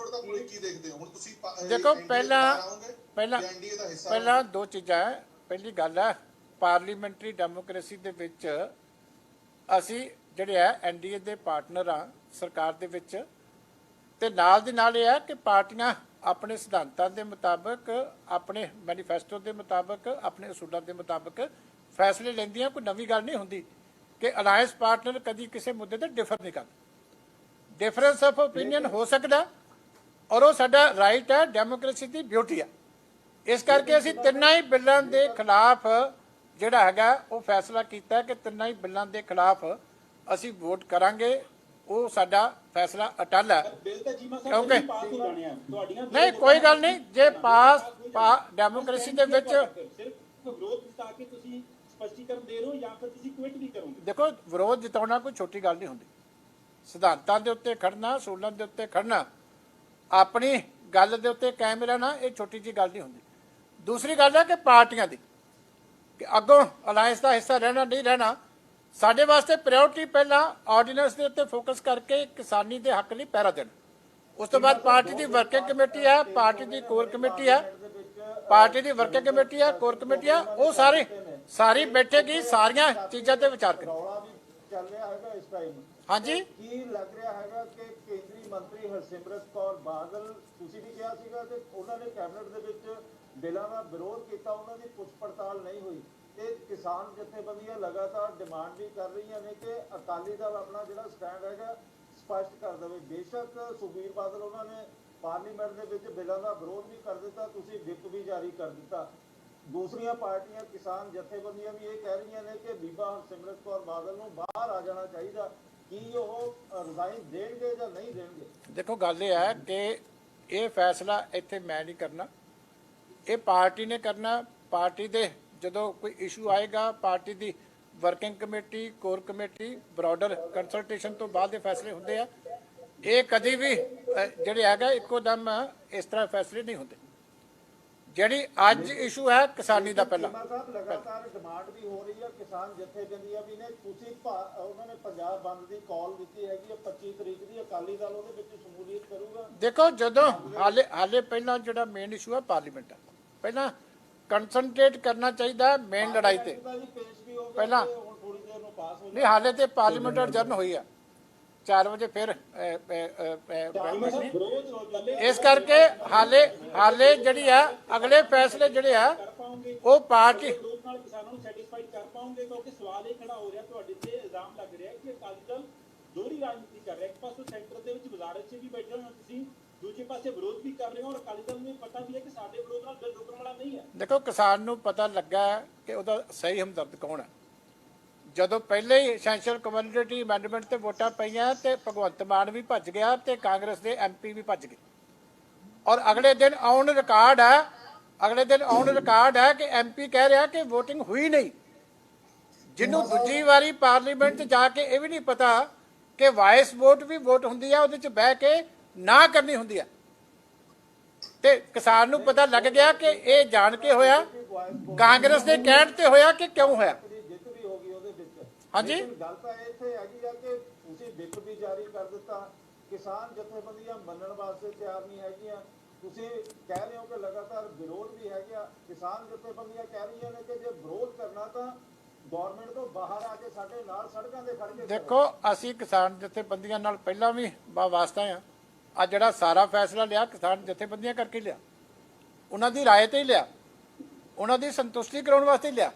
ਦੇਖੋ ਪਹਿਲਾਂ ਦੋ ਚੀਜ਼ਾਂ ਹੈ। ਪਹਿਲੀ ਗੱਲ ਹੈ ਪਾਰਲੀਮੈਂਟਰੀ ਡੈਮੋਕ੍ਰੇਸੀ ਦੇ ਵਿੱਚ ਅਸੀਂ ਜਿਹੜੇ ਹੈ ਐਨਡੀਏ ਦੇ ਪਾਰਟਨਰ ਆ ਸਰਕਾਰ ਦੇ ਵਿੱਚ, ਤੇ ਨਾਲ ਦੀ ਨਾਲ ਇਹ ਹੈ ਕਿ ਪਾਰਟੀਆਂ ਆਪਣੇ ਸਿਧਾਂਤਾਂ ਦੇ ਮੁਤਾਬਕ, ਆਪਣੇ ਮੈਨੀਫੈਸਟੋ ਦੇ ਮੁਤਾਬਕ, ਆਪਣੇ ਅਸੂਲਾਂ ਦੇ ਮੁਤਾਬਕ ਫੈਸਲੇ ਲੈਂਦੀਆਂ। ਕੋਈ ਨਵੀਂ ਗੱਲ ਨਹੀਂ ਹੁੰਦੀ ਕਿ ਅਲਾਇੰਸ ਪਾਰਟਨਰ ਕਦੀ ਕਿਸੇ ਮੁੱਦੇ ਤੇ ਡਿਫਰ ਨਹੀਂ ਕਰਦਾ। ਡਿਫਰੈਂਸ ਆਫ ਓਪੀਨੀਅਨ ਹੋ ਸਕਦਾ ਔਰ ਉਹ ਸਾਡਾ ਰਾਈਟ ਹੈ, ਡੈਮੋਕ੍ਰੇਸੀ ਦੀ ਬਿਊਟੀ ਹੈ। ਇਸ ਕਰਕੇ ਅਸੀਂ ਤਿੰਨਾਂ ਹੀ ਬਿੱਲਾਂ ਦੇ ਖਿਲਾਫ ਜਿਹੜਾ ਹੈਗਾ ਉਹ ਫੈਸਲਾ ਕੀਤਾ ਕਿ ਤਿੰਨਾਂ ਹੀ ਬਿੱਲਾਂ ਦੇ ਖਿਲਾਫ ਅਸੀਂ ਵੋਟ ਕਰਾਂਗੇ। ਉਹ ਸਾਡਾ ਫੈਸਲਾ ਅਟੱਲ ਹੈ ਕਿਉਂਕਿ ਨਹੀਂ ਕੋਈ ਗੱਲ ਨਹੀਂ, ਜੇ ਪਾਸ ਡੈਮੋਕ੍ਰੇਸੀ ਦੇ ਵਿੱਚ ਦੇਖੋ ਵਿਰੋਧ ਜਿਤਾਉਣਾ ਕੋਈ ਛੋਟੀ ਗੱਲ ਨਹੀਂ ਹੁੰਦੀ। ਸਿਧਾਂਤਾਂ ਦੇ ਉੱਤੇ ਖੜਨਾ, ਅਸੂਲਾਂ ਦੇ ਉੱਤੇ ਖੜਨਾ, ਆਪਣੀ ਗੱਲ ਦੇ ਉੱਤੇ ਕਾਇਮ ਰਹਿਣਾ, ਇਹ ਛੋਟੀ ਜਿਹੀ ਗੱਲ ਨਹੀਂ ਹੁੰਦੀ। ਦੂਸਰੀ ਗੱਲ ਹੈ ਕਿ ਪਾਰਟੀਆਂ ਦੀ ਕਿ ਅੱਗੋਂ ਅਲਾਇੰਸ ਦਾ ਹਿੱਸਾ ਰਹਿਣਾ ਨਹੀਂ ਰਹਿਣਾ, ਸਾਡੇ ਵਾਸਤੇ ਪ੍ਰਾਇਓਰਟੀ ਪਹਿਲਾਂ ਆਰਡੀਨੈਂਸ ਦੇ ਉੱਤੇ ਫੋਕਸ ਕਰਕੇ ਕਿਸਾਨੀ ਦੇ ਹੱਕ ਲਈ ਪਹਿਰਾ ਦੇਣਾ। ਉਸ ਤੋਂ ਬਾਅਦ ਪਾਰਟੀ ਦੀ ਵਰਕਿੰਗ ਕਮੇਟੀ ਹੈ, ਪਾਰਟੀ ਦੀ ਕੋਰ ਕਮੇਟੀ ਹੈ, ਪਾਰਟੀ ਦੀ ਵਰਕਿੰਗ ਕਮੇਟੀ ਹੈ, ਕੋਰ ਕਮੇਟੀ ਹੈ, ਉਹ ਸਾਰੀ ਬੈਠੇਗੀ, ਸਾਰੀਆਂ ਚੀਜ਼ਾਂ ਤੇ ਵਿਚਾਰ ਕਰੇ। ਹਾਂਜੀ ਕੀ ਲੱਗ ਰਿਹਾ ਹੈਗਾ ਕਿ ਕੇਂਦਰੀ ਮੰਤਰੀ ਹਰਸਿਮਰਤ ਕੌਰ ਬਾਦਲ, ਤੁਸੀਂ ਵੀ ਕਿਹਾ ਸੀਗਾ ਤੇ ਉਹਨਾਂ ਨੇ ਕੈਬਨਿਟ ਦੇ ਵਿੱਚ ਬਿੱਲਾਂ ਦਾ ਵਿਰੋਧ ਕੀਤਾ ਉਹਨਾਂ ਦੀ ਪੁੱਛ ਪੜਤਾਲ ਨਹੀਂ ਹੋਈ। ਤੇ ਕਿਸਾਨ ਜਥੇਬੰਦੀਆਂ ਲਗਾਤਾਰ ਡਿਮਾਂਡ ਵੀ ਕਰ ਰਹੀਆਂ ਨੇ ਕਿ ਅਕਾਲੀ ਦਲ ਆਪਣਾ ਜਿਹੜਾ ਸਟੈਂਡ ਹੈਗਾ ਸਪਸ਼ਟ ਕਰ ਦੇਵੇ। ਬੇਸ਼ੱਕ ਸੁਖਬੀਰ ਬਾਦਲ ਉਹਨਾਂ ਨੇ ਪਾਰਲੀਮੈਂਟ ਦੇ ਵਿੱਚ ਬਿੱਲਾਂ ਦਾ ਵਿਰੋਧ ਵੀ ਕਰ ਦਿੱਤਾ, ਤੁਸੀਂ ਵਿਪ ਵੀ ਜਾਰੀ ਕਰ ਦਿੱਤਾ। ਦੂਸਰੀਆਂ ਪਾਰਟੀਆਂ ਕਿਸਾਨ ਜਥੇਬੰਦੀਆਂ ਵੀ ਇਹ ਕਹਿ ਰਹੀਆਂ ਨੇ ਕਿ ਬੀਬਾ ਹਰਸਿਮਰਤ ਕੌਰ ਬਾਦਲ ਨੂੰ ਬਾਹਰ ਆ ਜਾਣਾ ਚਾਹੀਦਾ। ਕੀ ਉਹ ਰਿਜ਼ਾਈਨ ਦੇਣਗੇ ਜਾਂ ਨਹੀਂ ਦੇਣਗੇ? ਦੇਖੋ ਗੱਲ ਇਹ ਹੈ ਕਿ ਇਹ ਫੈਸਲਾ ਇੱਥੇ ਮੈਂ ਨਹੀਂ ਕਰਨਾ, ਇਹ ਪਾਰਟੀ ਨੇ ਕਰਨਾ। ਪਾਰਟੀ ਦੇ ਜਦੋਂ ਕੋਈ ਇਸ਼ੂ ਆਏਗਾ ਪਾਰਟੀ ਦੀ working committee, core committee, broader consultation ਤੋਂ ਬਾਅਦ ਇਹ ਫੈਸਲੇ ਹੁੰਦੇ ਆ। ਇਹ ਕਦੀ ਵੀ ਜਿਹੜੇ ਹੈਗਾ ਇੱਕੋ ਦਮ ਇਸ ਤਰ੍ਹਾਂ ਫੈਸਲੇ ਨਹੀਂ ਹੁੰਦੇ। ਜਿਹੜੀ ਅੱਜ ਇਸ਼ੂ ਹੈ ਕਿਸਾਨੀ ਦਾ ਪਹਿਲਾਂ ਸਾਹਿਬ ਲਗਾਤਾਰ ਡਿਮਾਂਡ ਵੀ ਹੋ ਰਹੀ ਹੈ, ਕਿਸਾਨ ਜਥੇਬੰਦੀਆਂ ਵੀ ਨੇ, ਤੁਸੀਂ ਉਹਨਾਂ ਨੇ ਪੰਜਾਬ ਬੰਦ ਦੀ ਕਾਲ ਦਿੱਤੀ ਹੈਗੀ ਹੈ 25 ਤਰੀਕ ਦੀ, ਅਕਾਲੀ ਦਲ ਉਹਦੇ ਵਿੱਚ ਸ਼ਮੂਲੀਅਤ ਕਰੂਗਾ? ਦੇਖੋ ਜਦੋਂ ਹਾਲੇ ਪਹਿਲਾਂ ਜਿਹੜਾ ਮੇਨ ਇਸ਼ੂ ਹੈ ਪਾਰਲੀਮੈਂਟ ਹੈ, ਪਹਿਲਾਂ ਕੰਸਨਟਰੇਟ ਕਰਨਾ ਚਾਹੀਦਾ ਮੇਨ ਲੜਾਈ ਤੇ। ਪਹਿਲਾਂ ਨਹੀਂ, ਹਾਲੇ ਤੇ ਪਾਰਲੀਮੈਂਟ ਅਡਜਰਨ ਹੋਈ ਆ 4 ਵਜੇ ਫਿਰ ਇਸ ਕਰਕੇ ਹਾਲੇ ਜਿਹੜੀ ਆ ਅਗਲੇ ਫੈਸਲੇ ਜਿਹੜੇ ਆ ਉਹ ਪਾਰਟੀ ਨਾਲ ਕਿਸਾਨਾਂ ਨੂੰ ਸੈਟੀਸਫਾਈਡ ਕਰ ਪਾਉਂਗੇ? ਕਿਉਂਕਿ ਸਵਾਲ ਇਹ ਖੜਾ ਹੋ ਰਿਹਾ, ਤੁਹਾਡੇ ਤੇ ਇਲਜ਼ਾਮ ਲੱਗ ਰਿਹਾ ਕਿ ਅਕਾਲੀ ਦਲ ਦੋਹਰੀ ਰਾਜਨੀਤੀ ਕਰ ਰਿਹਾ। ਇੱਕ ਪਾਸੇ ਸੈਂਟਰ ਦੇ ਵਿੱਚ ਵਜ਼ਾਰਤ 'ਚ ਵੀ ਬੈਠੇ ਹੋ ਤੁਸੀਂ, ਦੂਜੇ ਪਾਸੇ ਵਿਰੋਧ ਵੀ ਕਰ ਰਹੇ ਹੋ, ਔਰ ਅਕਾਲੀ ਦਲ ਨੂੰ ਪਤਾ ਵੀ ਹੈ ਕਿ ਸਾਡੇ ਵਿਰੋਧ ਨਾਲ ਬਿਲ ਰੋਕਣ ਵਾਲਾ ਨਹੀਂ ਹੈ। ਦੇਖੋ ਕਿਸਾਨ ਨੂੰ ਪਤਾ ਲੱਗਾ ਕਿ ਉਹਦਾ ਸਹੀ ਹਮਦਰਦ ਕੌਣ ਹੈ। ਜਦੋਂ ਪਹਿਲੇ ਹੀ ਐਸੈਂਸ਼ੀਅਲ ਕਮਿਊਨਿਟੀ ਅਮੈਂਡਮੈਂਟ ਤੇ ਵੋਟਾਂ ਪਈਆਂ ਤੇ ਭਗਵੰਤ ਮਾਨ ਵੀ ਭੱਜ ਗਿਆ ਤੇ ਕਾਂਗਰਸ ਦੇ ਐਮਪੀ ਵੀ ਭੱਜ ਗਏ। ਔਰ ਅਗਲੇ ਦਿਨ ਆਉਣ ਰਿਕਾਰਡ ਹੈ ਕਿ ਐਮਪੀ ਕਹਿ ਰਿਹਾ ਕਿ VOTING ਹੋਈ ਨਹੀਂ, ਜਿਹਨੂੰ ਦੂਜੀ ਵਾਰੀ ਪਾਰਲੀਮੈਂਟ 'ਚ ਜਾ ਕੇ ਇਹ ਵੀ ਨਹੀਂ ਪਤਾ ਕਿ ਵਾਇਸ ਵੋਟ ਵੀ ਵੋਟ ਹੁੰਦੀ ਆ, ਉਹਦੇ 'ਚ ਬਹਿ ਕੇ ਨਾ ਕਰਨੀ ਹੁੰਦੀ ਆ। ਤੇ ਕਿਸਾਨ ਨੂੰ ਪਤਾ ਲੱਗ ਗਿਆ ਕਿ ਇਹ ਜਾਣ ਕੇ ਹੋਇਆ, ਕਾਂਗਰਸ ਦੇ ਕਹਿਣ ਤੇ ਹੋਇਆ ਕਿ ਕਿਉਂ ਹੋਇਆ। ਹਾਂਜੀ, ਗੱਲ ਤਾਂ ਇੱਥੇ ਹੈਗੀ ਆ ਕਿ ਤੁਸੀਂ ਵਿਪ ਵੀ ਜਾਰੀ ਕਰ ਦਿੱਤਾ, ਕਿਸਾਨ ਜਥੇਬੰਦੀਆਂ ਮੰਨਣ ਵਾਸਤੇ ਤਿਆਰ ਨਹੀਂ ਹੈਗੀਆਂ। ਤੁਸੀਂ ਕਹਿ ਰਹੇ ਹੋ ਕਿ ਲਗਾਤਾਰ ਵਿਰੋਧ ਵੀ ਹੈਗਾ, ਕਿਸਾਨ ਜਥੇਬੰਦੀਆਂ ਕਹਿ ਰਹੀਆਂ ਨੇ ਕਿ ਜੇ ਵਿਰੋਧ ਕਰਨਾ ਤਾਂ ਗਵਰਨਮੈਂਟ ਤੋਂ ਬਾਹਰ ਆ ਕੇ ਸਾਡੇ ਨਾਲ ਸੜਕਾਂ ਤੇ ਖੜ ਕੇ ਦੇਖੋ ਅਸੀਂ ਕਿਸਾਨ ਜਥੇਬੰਦੀਆਂ ਨਾਲ ਪਹਿਲਾਂ ਵੀ ਵਾਸਤਾ ਆ। ਆ ਜਿਹੜਾ ਸਾਰਾ ਫੈਸਲਾ ਲਿਆ ਕਿਸਾਨ ਜਥੇਬੰਦੀਆਂ ਕਰਕੇ ਲਿਆ, ਉਹਨਾਂ ਦੀ ਰਾਏ ਤੇ ਹੀ ਲਿਆ, ਉਹਨਾਂ ਦੀ ਸੰਤੁਸ਼ਟੀ ਕਰਾਉਣ ਵਾਸਤੇ ਲਿਆ।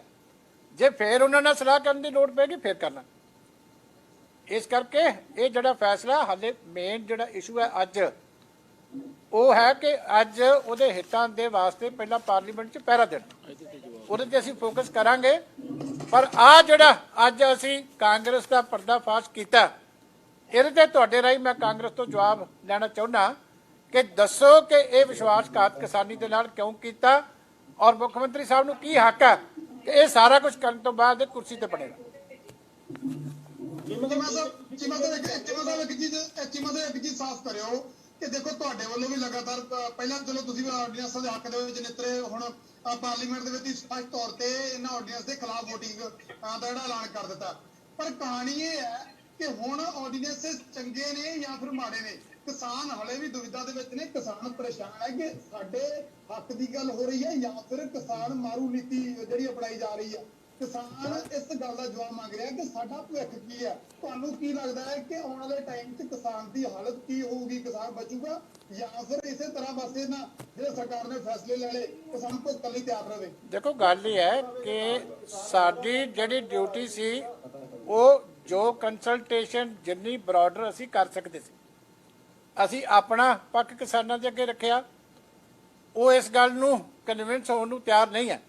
ਜੇ ਫਿਰ ਉਹਨਾਂ ਨਾਲ ਸਲਾਹ ਕਰਨ ਦੀ ਲੋੜ ਪੈਗੀ ਫਿਰ ਕਰਨਾ। ਇਸ ਕਰਕੇ ਇਹ ਜਿਹੜਾ ਫੈਸਲਾ ਹਾਲੇ ਮੇਨ ਜਿਹੜਾ ਇਸ਼ੂ ਹੈ ਅੱਜ ਉਹ ਹੈ ਕਿ ਅੱਜ ਉਹਦੇ ਹਿੱਤਾਂ ਦੇ ਵਾਸਤੇ ਪਹਿਲਾਂ ਪਾਰਲੀਮੈਂਟ 'ਚ ਪਹਿਰਾ ਦੇਣਾ, ਉਹਦੇ ਤੇ ਅਸੀਂ ਫੋਕਸ ਕਰਾਂਗੇ। ਪਰ ਆ ਜਿਹੜਾ ਅੱਜ ਅਸੀਂ ਕਾਂਗਰਸ ਦਾ ਪਰਦਾਫਾਸ਼ ਕੀਤਾ, ਇਹਦੇ ਤੇ ਤੁਹਾਡੇ ਰਾਹੀਂ ਮੈਂ ਕਾਂਗਰਸ ਤੋਂ ਜਵਾਬ ਲੈਣਾ ਚਾਹੁੰਦਾ ਕਿ ਦੱਸੋ ਕਿ ਇਹ ਵਿਸ਼ਵਾਸਘਾਤ ਕਿਸਾਨੀ ਦੇ ਨਾਲ ਕਿਉਂ ਕੀਤਾ, ਔਰ ਮੁੱਖ ਮੰਤਰੀ ਸਾਹਿਬ ਨੂੰ ਕੀ ਹੱਕ ਹੈ ਕਿ ਇਹ ਸਾਰਾ ਕੁਝ ਕਰਨ ਤੋਂ ਬਾਅਦ ਇਹ ਕੁਰਸੀ ਤੇ ਬਣੇਗਾ। ਇੱਕ ਚੀਜ਼ ਸਾਫ਼ ਕਰਿਓ ਕਿ ਦੇਖੋ ਤੁਹਾਡੇ ਵੱਲੋਂ ਵੀ ਲਗਾਤਾਰ ਪਹਿਲਾਂ ਚਲੋ ਤੁਸੀਂ ਵੀ ਆਰਡੀਨੈਂਸ ਦੇ ਹੱਕ ਦੇ ਵਿੱਚ ਨਿਤਰੇ, ਹੁਣ ਪਾਰਲੀਮੈਂਟ ਦੇ ਵਿੱਚ ਸਪਸ਼ਟ ਤੌਰ ਤੇ ਇਹਨਾਂ ਆਰਡੀਨੈਂਸ ਦੇ ਖਿਲਾਫ VOTING ਦਾ ਜਿਹੜਾ ਐਲਾਨ ਕਰ ਦਿੱਤਾ। ਪਰ ਕਹਾਣੀ ਇਹ ਹੈ ਕਿ ਹੁਣ ਆਰਡੀਨੈਂਸ ਚੰਗੇ ਨੇ ਜਾਂ ਫਿਰ ਮਾੜੇ ਨੇ। ਕਿਸਾਨ ਹਲੇ ਵੀ ਦੁਵਿਧਾ ਦੇ ਵਿੱਚ ਨੇ, ਕਿਸਾਨ ਪਰੇਸ਼ਾਨ ਹੈ ਕਿ ਸਾਡੇ ਹੱਕ ਦੀ ਗੱਲ ਹੋ ਰਹੀ ਹੈ ਜਾਂ ਫਿਰ ਕਿਸਾਨ ਮਾਰੂ ਨੀਤੀ ਜਿਹੜੀ ਅਪਣਾਈ ਜਾ ਰਹੀ ਹੈ। ਕਿਸਾਨ ਇਸ ਗੱਲ ਦਾ ਜਵਾਬ ਮੰਗ ਰਿਹਾ ਕਿ ਸਾਡਾ ਭਵਿੱਖ ਕੀ ਹੈ। ਤੁਹਾਨੂੰ ਕੀ ਲੱਗਦਾ ਹੈ ਕਿ ਆਉਣ ਵਾਲੇ ਟਾਈਮ 'ਚ ਕਿਸਾਨ ਦੀ ਹਾਲਤ ਕੀ ਹੋਊਗੀ? ਕਿਸਾਨ ਬਚੂਗਾ ਜਾਂ ਫਿਰ ਇਸੇ ਤਰ੍ਹਾਂ ਬਸ ਇਹਨਾਂ ਜਿਹੜੇ ਸਰਕਾਰ ਨੇ ਫੈਸਲੇ ਲੈ ਲਏ ਕਿਸਾਨ ਭੁਗਤਣ ਲਈ ਤਿਆਰ ਰਹੇ? ਦੇਖੋ ਗੱਲ ਇਹ ਹੈ ਕਿ ਸਾਡੀ ਜਿਹੜੀ ਡਿਊਟੀ ਸੀ ਉਹ ਜੋ ਕੰਸਲਟੇਸ਼ਨ ਜਿੰਨੀ ਬਰਾਡਰ ਅਸੀਂ ਕਰ ਸਕਦੇ ਸੀ, ਅਸੀਂ ਆਪਣਾ ਪੱਖ ਕਿਸਾਨਾਂ ਦੇ ਅੱਗੇ ਰੱਖਿਆ। ਉਹ ਇਸ ਗੱਲ ਨੂੰ ਕਨਵਿੰਸ ਹੋਣ ਨੂੰ ਤਿਆਰ ਨਹੀਂ ਹੈ।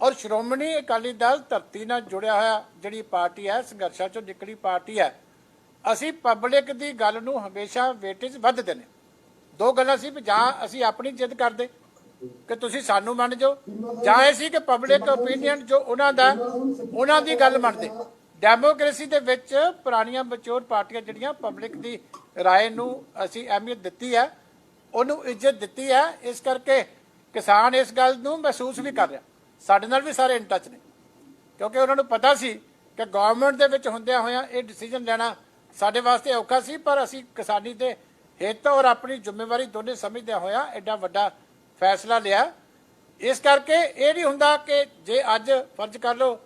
ਔਰ ਸ਼੍ਰੋਮਣੀ ਅਕਾਲੀ ਦਲ ਧਰਤੀ ਨਾਲ ਜੁੜਿਆ ਹੋਇਆ ਜਿਹੜੀ ਪਾਰਟੀ ਹੈ, ਸੰਘਰਸ਼ਾਂ ਚੋਂ ਨਿਕਲੀ ਪਾਰਟੀ ਹੈ। ਅਸੀਂ ਪਬਲਿਕ ਦੀ ਗੱਲ ਨੂੰ ਹਮੇਸ਼ਾ ਵੇਟੇਜ ਵੱਧ ਦਿੰਦੇ। ਦੋ ਗੱਲਾਂ ਸੀ ਵੀ ਜਾਂ ਅਸੀਂ ਆਪਣੀ ਜਿੱਦ ਕਰਦੇ ਕਿ ਤੁਸੀਂ ਸਾਨੂੰ ਮੰਨ ਜਾਓ, ਜਾਂ ਇਹ ਸੀ ਕਿ ਪਬਲਿਕ ਓਪੀਨੀਅਨ ਜੋ ਉਹਨਾਂ ਦੀ ਗੱਲ ਮੰਨਦੇ। ਡੈਮੋਕ੍ਰੇਸੀ ਦੇ ਵਿੱਚ ਪੁਰਾਣੀਆਂ ਮੈਚੁਰ ਪਾਰਟੀਆਂ ਜਿਹੜੀਆਂ ਪਬਲਿਕ ਦੀ ਰਾਏ ਨੂੰ ਅਸੀਂ ਅਹਿਮੀਅਤ ਦਿੱਤੀ ਹੈ, ਉਹਨੂੰ ਇੱਜ਼ਤ ਦਿੱਤੀ ਹੈ। ਇਸ ਕਰਕੇ ਕਿਸਾਨ ਇਸ ਗੱਲ ਨੂੰ ਮਹਿਸੂਸ ਵੀ ਕਰ ਰਿਹਾ। ਸਾਡੇ ਨਾਲ ਵੀ ਸਾਰੇ ਇਨ ਟੱਚ ਨੇ, ਕਿਉਂਕਿ ਉਹਨਾਂ ਨੂੰ ਪਤਾ ਸੀ ਕਿ ਗਵਰਨਮੈਂਟ ਦੇ ਵਿੱਚ ਹੁੰਦਿਆਂ ਹੋਇਆਂ ਇਹ ਡਿਸੀਜਨ ਲੈਣਾ ਸਾਡੇ ਵਾਸਤੇ ਔਖਾ ਸੀ, ਪਰ ਅਸੀਂ ਕਿਸਾਨੀ ਦੇ ਹਿੱਤ ਔਰ ਆਪਣੀ ਜ਼ਿੰਮੇਵਾਰੀ ਦੋਨੇ ਸਮਝਦਿਆਂ ਹੋਇਆਂ ਐਡਾ ਵੱਡਾ ਫੈਸਲਾ ਲਿਆ। ਇਸ ਕਰਕੇ ਇਹ ਨਹੀਂ ਹੁੰਦਾ ਕਿ ਜੇ ਅੱਜ ਫਰਜ਼ ਕਰ ਲਓ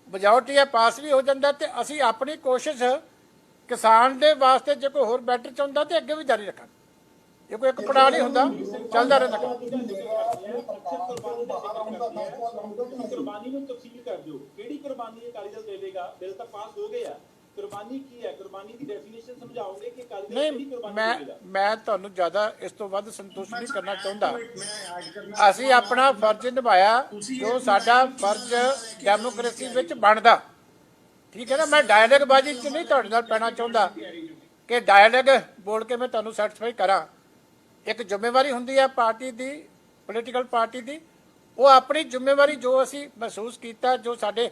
ਮੈਜੋਰਟੀ ਹੈ ਪਾਸ ਵੀ ਹੋ ਜਾਂਦਾ ਤੇ ਅਸੀਂ ਆਪਣੀ ਕੋਸ਼ਿਸ਼ ਕਿਸਾਨ ਦੇ ਵਾਸਤੇ ਜੇ ਕੋਈ ਹੋਰ ਬੈਟਰ ਚਾਹੁੰਦਾ ਤੇ ਅੱਗੇ ਵੀ ਜਾਰੀ ਰੱਖਾਂਗੇ। ਇਹ ਕੋਈ ਇੱਕ ਪੜਾਅ ਨਹੀਂ ਹੁੰਦਾ, ਚੱਲਦਾ ਰਹਿੰਦਾ। ਬਾਹਰ ਆਉਣ ਦਾ ਫੈਸਲਾ ਲਊਗਾ ਕਿ ਨਹੀਂ? ਕੁਰਬਾਨੀ ਨੂੰ ਤਫਸੀਲ ਕਰ ਦਿਓ, ਕਿਹੜੀ ਕੁਰਬਾਨੀ ਅਕਾਲੀ ਦਲ ਦੇਵੇਗਾ? ਬਿੱਲ ਤਾਂ ਪਾਸ ਹੋ ਗਏ ਆ, ਕੁਰਬਾਨੀ ਕੀ ਹੈ? ਕੁਰਬਾਨੀ ਦੀ ਡੈਫੀਨੇਸ਼ਨ ਸਮਝਾਓਗੇ ਕਿ ਅਕਾਲੀ ਦਲ ਕਿਹੜੀ ਨਹੀਂ, ਕੁਰਬਾਨੀ ਦੇਵੇਗਾ? ਮੈਂ ਤੁਹਾਨੂੰ ਜ਼ਿਆਦਾ ਇਸ ਤੋਂ ਵੱਧ ਸੰਤੁਸ਼ਟ ਨਹੀਂ ਕਰਨਾ ਚਾਹੁੰਦਾ। ਅਸੀਂ ਆਪਣਾ ਫਰਜ਼ ਨਿਭਾਇਆ ਜੋ ਸਾਡਾ ਫਰਜ਼ ਡੈਮੋਕ੍ਰੇਸੀ ਵਿੱਚ ਬਣਦਾ, ਠੀਕ ਹੈ ਨਾ। ਮੈਂ ਡਾਇਲੌਗ ਬਾਜੀ 'ਚ ਨਹੀਂ ਤੁਹਾਡੇ ਨਾਲ ਪੈਣਾ ਚਾਹੁੰਦਾ ਕਿ ਡਾਇਲੌਗ ਬੋਲ ਕੇ ਮੈਂ ਤੁਹਾਨੂੰ ਸੈਟੀਸਫਾਈ ਕਰਾਂ। ਇੱਕ ਜ਼ਿੰਮੇਵਾਰੀ ਹੁੰਦੀ ਹੈ ਪਾਰਟੀ ਦੀ, ਪੋਲੀਟੀਕਲ ਪਾਰਟੀ ਦੀ। ਉਹ ਆਪਣੀ ਜ਼ਿੰਮੇਵਾਰੀ ਜੋ ਅਸੀਂ ਮਹਿਸੂਸ ਕੀਤਾ, ਜੋ ਸਾਡੇ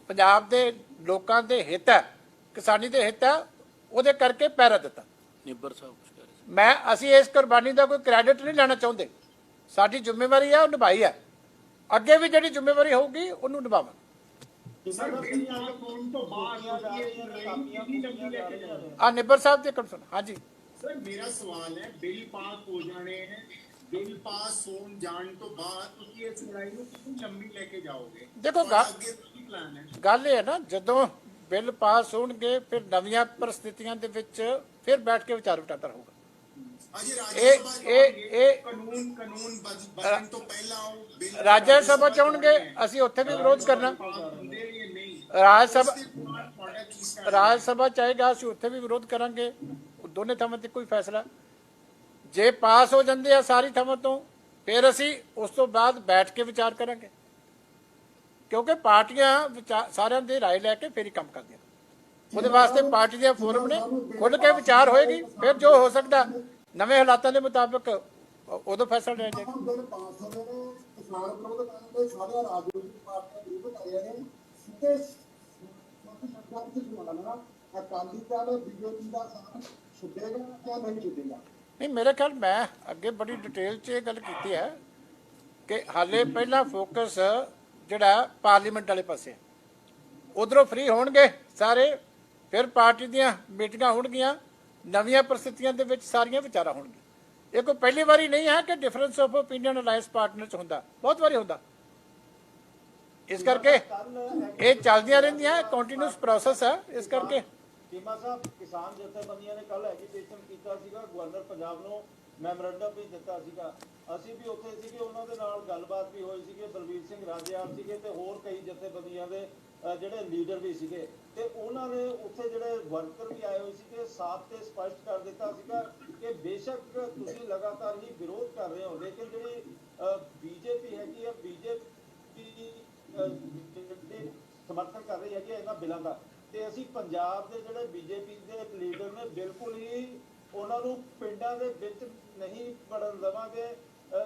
ਪੰਜਾਬ ਦੇ ਲੋਕਾਂ ਦੇ ਹਿੱਤ ਹੈ, ਕਿਸਾਨੀ ਦੇ ਹਿੱਤ ਹੈ, ਉਹਦੇ ਕਰਕੇ ਪਹਿਰਾ ਦਿੱਤਾ। ਨਿੱਬਰ ਸਾਹਿਬ ਕੁਛ ਕਹਿ ਰਹੇ ਅਸੀਂ ਇਸ ਕੁਰਬਾਨੀ ਦਾ ਕੋਈ ਕ੍ਰੈਡਿਟ ਨਹੀਂ ਲੈਣਾ ਚਾਹੁੰਦੇ। ਸਾਡੀ ਜ਼ਿੰਮੇਵਾਰੀ ਹੈ, ਉਹ ਨਿਭਾਈ ਹੈ। ਅੱਗੇ ਵੀ ਜਿਹੜੀ ਜ਼ਿੰਮੇਵਾਰੀ ਹੋਊਗੀ ਉਹਨੂੰ ਨਿਭਾਵਾਂਗੇ। ਆ ਨਿੱਬਰ ਸਾਹਿਬ ਦੇ ਕੰਸਰਨ। ਹਾਂਜੀ ਸਰ, ਮੇਰਾ ਸਵਾਲ ਹੈ, ਬਿੱਲ ਪਾਸ ਹੋ ਜਾਣੇ ਹੈ, ਬਿੱਲ ਪਾਸ ਹੋਣ ਜਾਣ ਤੋਂ ਬਾਅਦ ਤੁਸੀਂ ਇਸ ਲੜਾਈ ਨੂੰ ਕਿੰਨੀ ਲੰਮੀ ਲੈ ਕੇ ਜਾਓਗੇ? ਦੇਖੋ ਅੱਗੇ ਕੀ ਪਲਾਨ ਹੈ? ਗੱਲ ਇਹ ਹੈ ਨਾ, ਜਦੋਂ ਬਿੱਲ ਪਾਸ ਹੋਣਗੇ ਫਿਰ ਨਵੀਆਂ ਪ੍ਰਸਥਿਤੀਆਂ ਦੇ ਵਿੱਚ ਫਿਰ ਬੈਠ ਕੇ ਵਿਚਾਰ ਵਟਾਂਦਰਾ ਹੋਊਗਾ। ਕਾਨੂੰਨ ਬਦਲਣ ਤੋਂ ਪਹਿਲਾਂ ਉਹ ਬਿੱਲ ਰਾਜ ਸਭਾ ਚ ਆਉਣਗੇ, ਅਸੀਂ ਉੱਥੇ ਵੀ ਵਿਰੋਧ ਕਰਨਾ। ਹੁੰਦੇ ਜਾਂ ਨਹੀਂ? ਰਾਜ ਸਭਾ ਚਾਹੇਗਾ, ਅਸੀਂ ਉੱਥੇ ਵੀ ਵਿਰੋਧ ਕਰਾਂਗੇ। ਦੋਨੇ ਥਾਵਾਂ ਤੇ ਕੋਈ ਫੈਸਲਾ ਜੇ ਪਾਸ ਹੋ ਜਾਂਦੇ ਆ ਸਾਰੀ ਥਾਵਾਂ ਤੋਂ, ਫਿਰ ਅਸੀਂ ਉਸ ਤੋਂ ਬਾਅਦ ਬੈਠ ਕੇ ਵਿਚਾਰ ਕਰਾਂਗੇ, ਕਿਉਂਕਿ ਪਾਰਟੀਆਂ ਸਾਰਿਆਂ ਦੀ ਰਾਏ ਲੈ ਕੇ ਫਿਰ ਹੀ ਕੰਮ ਕਰਦੀਆਂ। ਉਹਦੇ ਵਾਸਤੇ ਪਾਰਟੀ ਦੇ ਫੋਰਮ ਨੇ, ਖੁੱਲ੍ਹ ਕੇ ਵਿਚਾਰ ਹੋਏਗੀ, ਫਿਰ ਜੋ ਹੋ ਸਕਦਾ ਨਵੇਂ ਹਾਲਾਤਾਂ ਦੇ ਮੁਤਾਬਕ ਉਦੋਂ ਫੈਸਲਾ ਲਿਆ ਜਾਏਗਾ। ਬਿੱਲ ਪਾਸ ਹੋ ਗਏ ਨੇ, ਕਿਸਾਨ ਵਿਰੋਧ ਕਰਦੇ, ਸਾਰੀਆਂ ਰਾਜਨੀਤਿਕ ਪਾਰਟੀਆਂ ਵਿਰੋਧ ਕਰ ਰਹੀਆਂ ਨੇ। ਸਿੱਧੇ ਸਰਕਾਰ ਦੀ ਜਵਾਨਾ ਅਕਾਲੀ ਦਲ ਬੀਜੇਪੀ ਦਾ ਸਾਥ ਛੱਡੇਗਾ ਜਾਂ ਨਹੀਂ ਛੱਡੇਗਾ? ਨਹੀਂ, ਮੇਰੇ ਖਿਆਲ ਮੈਂ ਅੱਗੇ ਬੜੀ ਡਿਟੇਲ 'ਚ ਇਹ ਗੱਲ ਕੀਤੀ ਹੈ ਕਿ ਹਾਲੇ ਪਹਿਲਾ ਫੋਕਸ ਜਿਹੜਾ ਪਾਰਲੀਮੈਂਟ ਵਾਲੇ ਪਾਸੇ, ਉਧਰੋਂ ਫ੍ਰੀ ਹੋਣਗੇ ਸਾਰੇ, ਫਿਰ ਪਾਰਟੀ ਦੀਆਂ ਮੀਟਿੰਗਾਂ ਹੋਣਗੀਆਂ, ਨਵੀਆਂ ਪ੍ਰਸਥਿਤੀਆਂ ਦੇ ਵਿੱਚ ਸਾਰੀਆਂ ਵਿਚਾਰਾਂ ਹੋਣਗੀਆਂ। ਇਹ ਕੋਈ ਪਹਿਲੀ ਵਾਰੀ ਨਹੀਂ ਹੈ ਕਿ difference of opinion alliance partner 'ਚ ਹੁੰਦਾ, ਬਹੁਤ ਵਾਰੀ ਹੁੰਦਾ। ਇਸ ਕਰਕੇ ਇਹ ਚੱਲਦੀਆਂ ਰਹਿੰਦੀਆਂ, ਕੰਟੀਨਿਊਸ ਪ੍ਰੋਸੈਸ ਹੈ। ਇਸ ਕਰਕੇ ਚੀਮਾ ਸਾਹਿਬ, ਕਿਸਾਨ ਜਥੇਬੰਦੀਆਂ ਨੇ ਕੱਲ ਐਜੀਟੇਸ਼ਨ ਕੀਤਾ ਸੀਗਾ, ਗਵਰਨਰ ਪੰਜਾਬ ਨੂੰ ਮੈਮੋਰੰਡਮ ਵੀ ਦਿੱਤਾ ਸੀਗਾ। ਅਸੀਂ ਵੀ ਉੱਥੇ ਸੀਗੇ, ਉਹਨਾਂ ਦੇ ਨਾਲ ਗੱਲਬਾਤ ਵੀ ਹੋਈ ਸੀਗੀ। ਬਲਵੀਰ ਸਿੰਘ ਰਾਜੇਵਾਲ ਸੀਗੇ ਤੇ ਹੋਰ ਕਈ ਜਥੇਬੰਦੀਆਂ ਦੇ ਜਿਹੜੇ ਲੀਡਰ ਵੀ ਸੀਗੇ, ਤੇ ਉਹਨਾਂ ਨੇ ਉੱਥੇ ਜਿਹੜੇ ਵਰਕਰ ਵੀ ਆਏ ਹੋਏ ਸੀਗੇ, ਸਾਫ਼ ਤੇ ਸਪਸ਼ਟ ਕਰ ਦਿੱਤਾ ਸੀਗਾ ਕਿ ਬੇਸ਼ੱਕ ਤੁਸੀਂ ਲਗਾਤਾਰ ਹੀ ਵਿਰੋਧ ਕਰ ਰਹੇ ਹੋ, ਲੇਕਿਨ ਜਿਹੜੀ ਬੀਜੇਪੀ ਹੈਗੀ ਆ, ਬੀਜੇਪੀ ਸਮਰਥਨ ਕਰ ਰਹੀ ਹੈਗੀ ਇਹਨਾਂ ਬਿੱਲਾਂ ਦਾ, ਤੇ ਅਸੀਂ ਪੰਜਾਬ ਦੇ ਜਿਹੜੇ ਬੀਜੇਪੀ ਦੇ ਲੀਡਰ ਨੇ ਬਿਲਕੁਲ ਹੀ ਉਹਨਾਂ ਨੂੰ ਪਿੰਡਾਂ ਦੇ ਵਿੱਚ ਨਹੀਂ ਵੜਨ ਦੇਵਾਂਗੇ।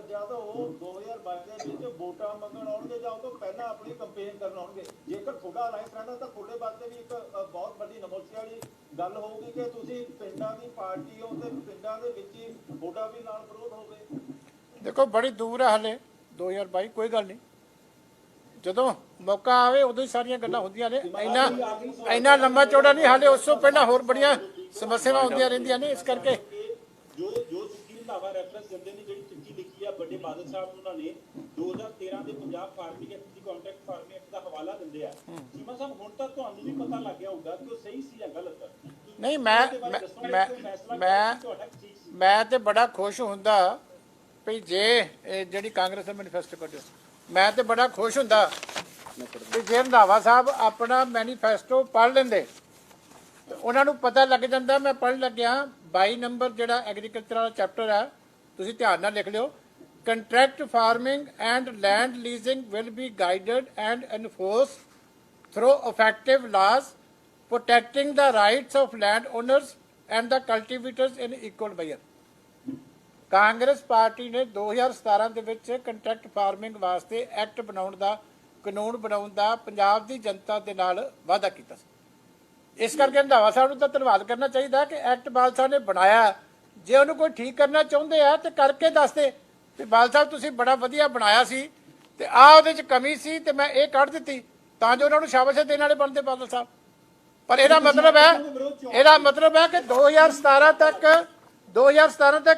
ਜਾਂ ਤਾਂ ਉਹ 2022 ਦੇ ਵਿੱਚ ਵੋਟਾਂ ਮੰਗਣ ਆਉਣਗੇ ਜਾਂ ਉਹ ਤੋਂ ਪਹਿਲਾਂ ਆਪਣੀ ਕੰਪੇਨ ਕਰਨ ਆਉਣਗੇ। ਜੇਕਰ ਤੁਹਾਡਾ ਅਲਾਈਅੰਸ ਰਹਿੰਦਾ ਤਾਂ ਤੁਹਾਡੇ ਵਾਸਤੇ ਵੀ ਇੱਕ ਬਹੁਤ ਵੱਡੀ ਨਮੋਸ਼ੀ ਵਾਲੀ ਗੱਲ ਹੋਊਗੀ ਕਿ ਤੁਸੀਂ ਪਿੰਡਾਂ ਦੀ ਪਾਰਟੀ ਹੋ ਤੇ ਪਿੰਡਾਂ ਦੇ ਵਿੱਚ ਹੀ ਵੋਟਾਂ ਵੀ ਨਾਲ ਵਿਰੋਧ ਹੋਵੇ। ਦੇਖੋ, ਬੜੀ ਦੂਰ ਹੈ ਹਾਲੇ 2022, ਕੋਈ ਗੱਲ ਨਹੀਂ, ਜਦੋਂ ਮੌਕਾ ਆਵੇ ਉਦੋਂ ਹੀ ਸਾਰੀਆਂ ਗੱਲਾਂ ਹੁੰਦੀਆਂ ਨੇ। ਇੰਨਾ ਲੰਬਾ ਚੌੜਾ ਨਹੀਂ, ਹਾਲੇ ਉਸ ਤੋਂ ਪਹਿਲਾਂ ਹੋਰ ਬੜੀਆਂ ਸਮੱਸਿਆਵਾਂ ਹੁੰਦੀਆਂ ਰਹਿੰਦੀਆਂ ਨੇ। ਇਸ ਕਰਕੇ ਜੋ ਸੁਖੀ ਰੰਧਾਵਾ ਰੈਫਰੈਂਸ ਦਿੰਦੇ ਨੇ, ਜਿਹੜੀ ਚਿੱਠੀ ਲਿਖੀ ਆ ਵੱਡੇ ਬਾਦਲ ਸਾਹਿਬ ਨੂੰ, ਉਹਨਾਂ ਨੇ 2013 ਦੇ ਪੰਜਾਬ ਫਾਰਮਿੰਗ ਐਕਟ ਦੀ ਕੰਟਰੈਕਟ ਫਾਰਮਿੰਗ ਐਕਟ ਦਾ ਹਵਾਲਾ ਦਿੰਦੇ ਆ। ਚੀਮਾ ਸਾਹਿਬ, ਹੁਣ ਤਾਂ ਤੁਹਾਨੂੰ ਵੀ ਪਤਾ ਲੱਗ ਗਿਆ ਹੋਊਗਾ ਕਿ ਉਹ ਸਹੀ ਸੀ ਜਾਂ ਗਲਤ। ਨਹੀਂ, ਮੈਂ ਤੇ ਬੜਾ ਖੁਸ਼ ਹੁੰਦਾ ਵੀ ਜੇ ਜਿਹੜੀ ਕਾਂਗਰਸ ਦਾ ਮੈਨੀਫੈਸਟੋ ਕੱਢਿਓ, ਮੈਂ ਤੇ ਬੜਾ ਖੁਸ਼ ਹੁੰਦਾ ਵੀ ਜੇ ਰੰਧਾਵਾ ਸਾਹਿਬ ਆਪਣਾ ਮੈਨੀਫੈਸਟੋ ਪੜ੍ਹ ਲੈਂਦੇ, ਉਹਨਾਂ ਨੂੰ ਪਤਾ ਲੱਗ ਜਾਂਦਾ। ਮੈਂ ਪੜ੍ਹ ਲੱਗਿਆ 22 ਨੰਬਰ ਜਿਹੜਾ ਐਗਰੀਕਲਚਰ ਵਾਲਾ ਚੈਪਟਰ ਹੈ, ਤੁਸੀਂ ਧਿਆਨ ਨਾਲ ਲਿਖ ਲਿਓ। Contract farming and land leasing will be guided and enforced through effective laws protecting the rights of land owners and the cultivators in equal measure. Congress party ਨੇ 2017 ਦੇ ਵਿੱਚ ਕੰਟਰੈਕਟ ਫਾਰਮਿੰਗ ਵਾਸਤੇ ਐਕਟ ਬਣਾਉਣ ਦਾ, ਕਾਨੂੰਨ ਬਣਾਉਣ ਦਾ ਪੰਜਾਬ ਦੀ ਜਨਤਾ ਦੇ ਨਾਲ ਵਾਅਦਾ ਕੀਤਾ ਸੀ। ਇਸ ਕਰਕੇ ਰੰਧਾਵਾ ਸਾਹਿਬ ਨੂੰ ਤਾਂ ਧੰਨਵਾਦ ਕਰਨਾ ਚਾਹੀਦਾ ਕਿ ਐਕਟ ਬਾਲ ਸਾਹਿਬ ਨੇ ਬਣਾਇਆ। ਜੇ ਉਹਨੂੰ ਕੋਈ ਠੀਕ ਕਰਨਾ ਚਾਹੁੰਦੇ ਆ ਤੇ ਕਰਕੇ ਦੱਸਦੇ ਵੀ ਬਾਲ ਸਾਹਿਬ ਤੁਸੀਂ ਬੜਾ ਵਧੀਆ ਬਣਾਇਆ ਸੀ ਤੇ ਆਹ ਉਹਦੇ 'ਚ ਕਮੀ ਸੀ ਤੇ ਮੈਂ ਇਹ ਕੱਢ ਦਿੱਤੀ, ਤਾਂ ਜੋ ਉਹਨਾਂ ਨੂੰ ਸ਼ਾਬਾਸ਼ ਦੇਣ ਵਾਲੇ ਬਣਦੇ ਬਾਦਲ ਸਾਹਿਬ। ਪਰ ਇਹਦਾ ਮਤਲਬ ਹੈ ਕਿ 2017 ਤੱਕ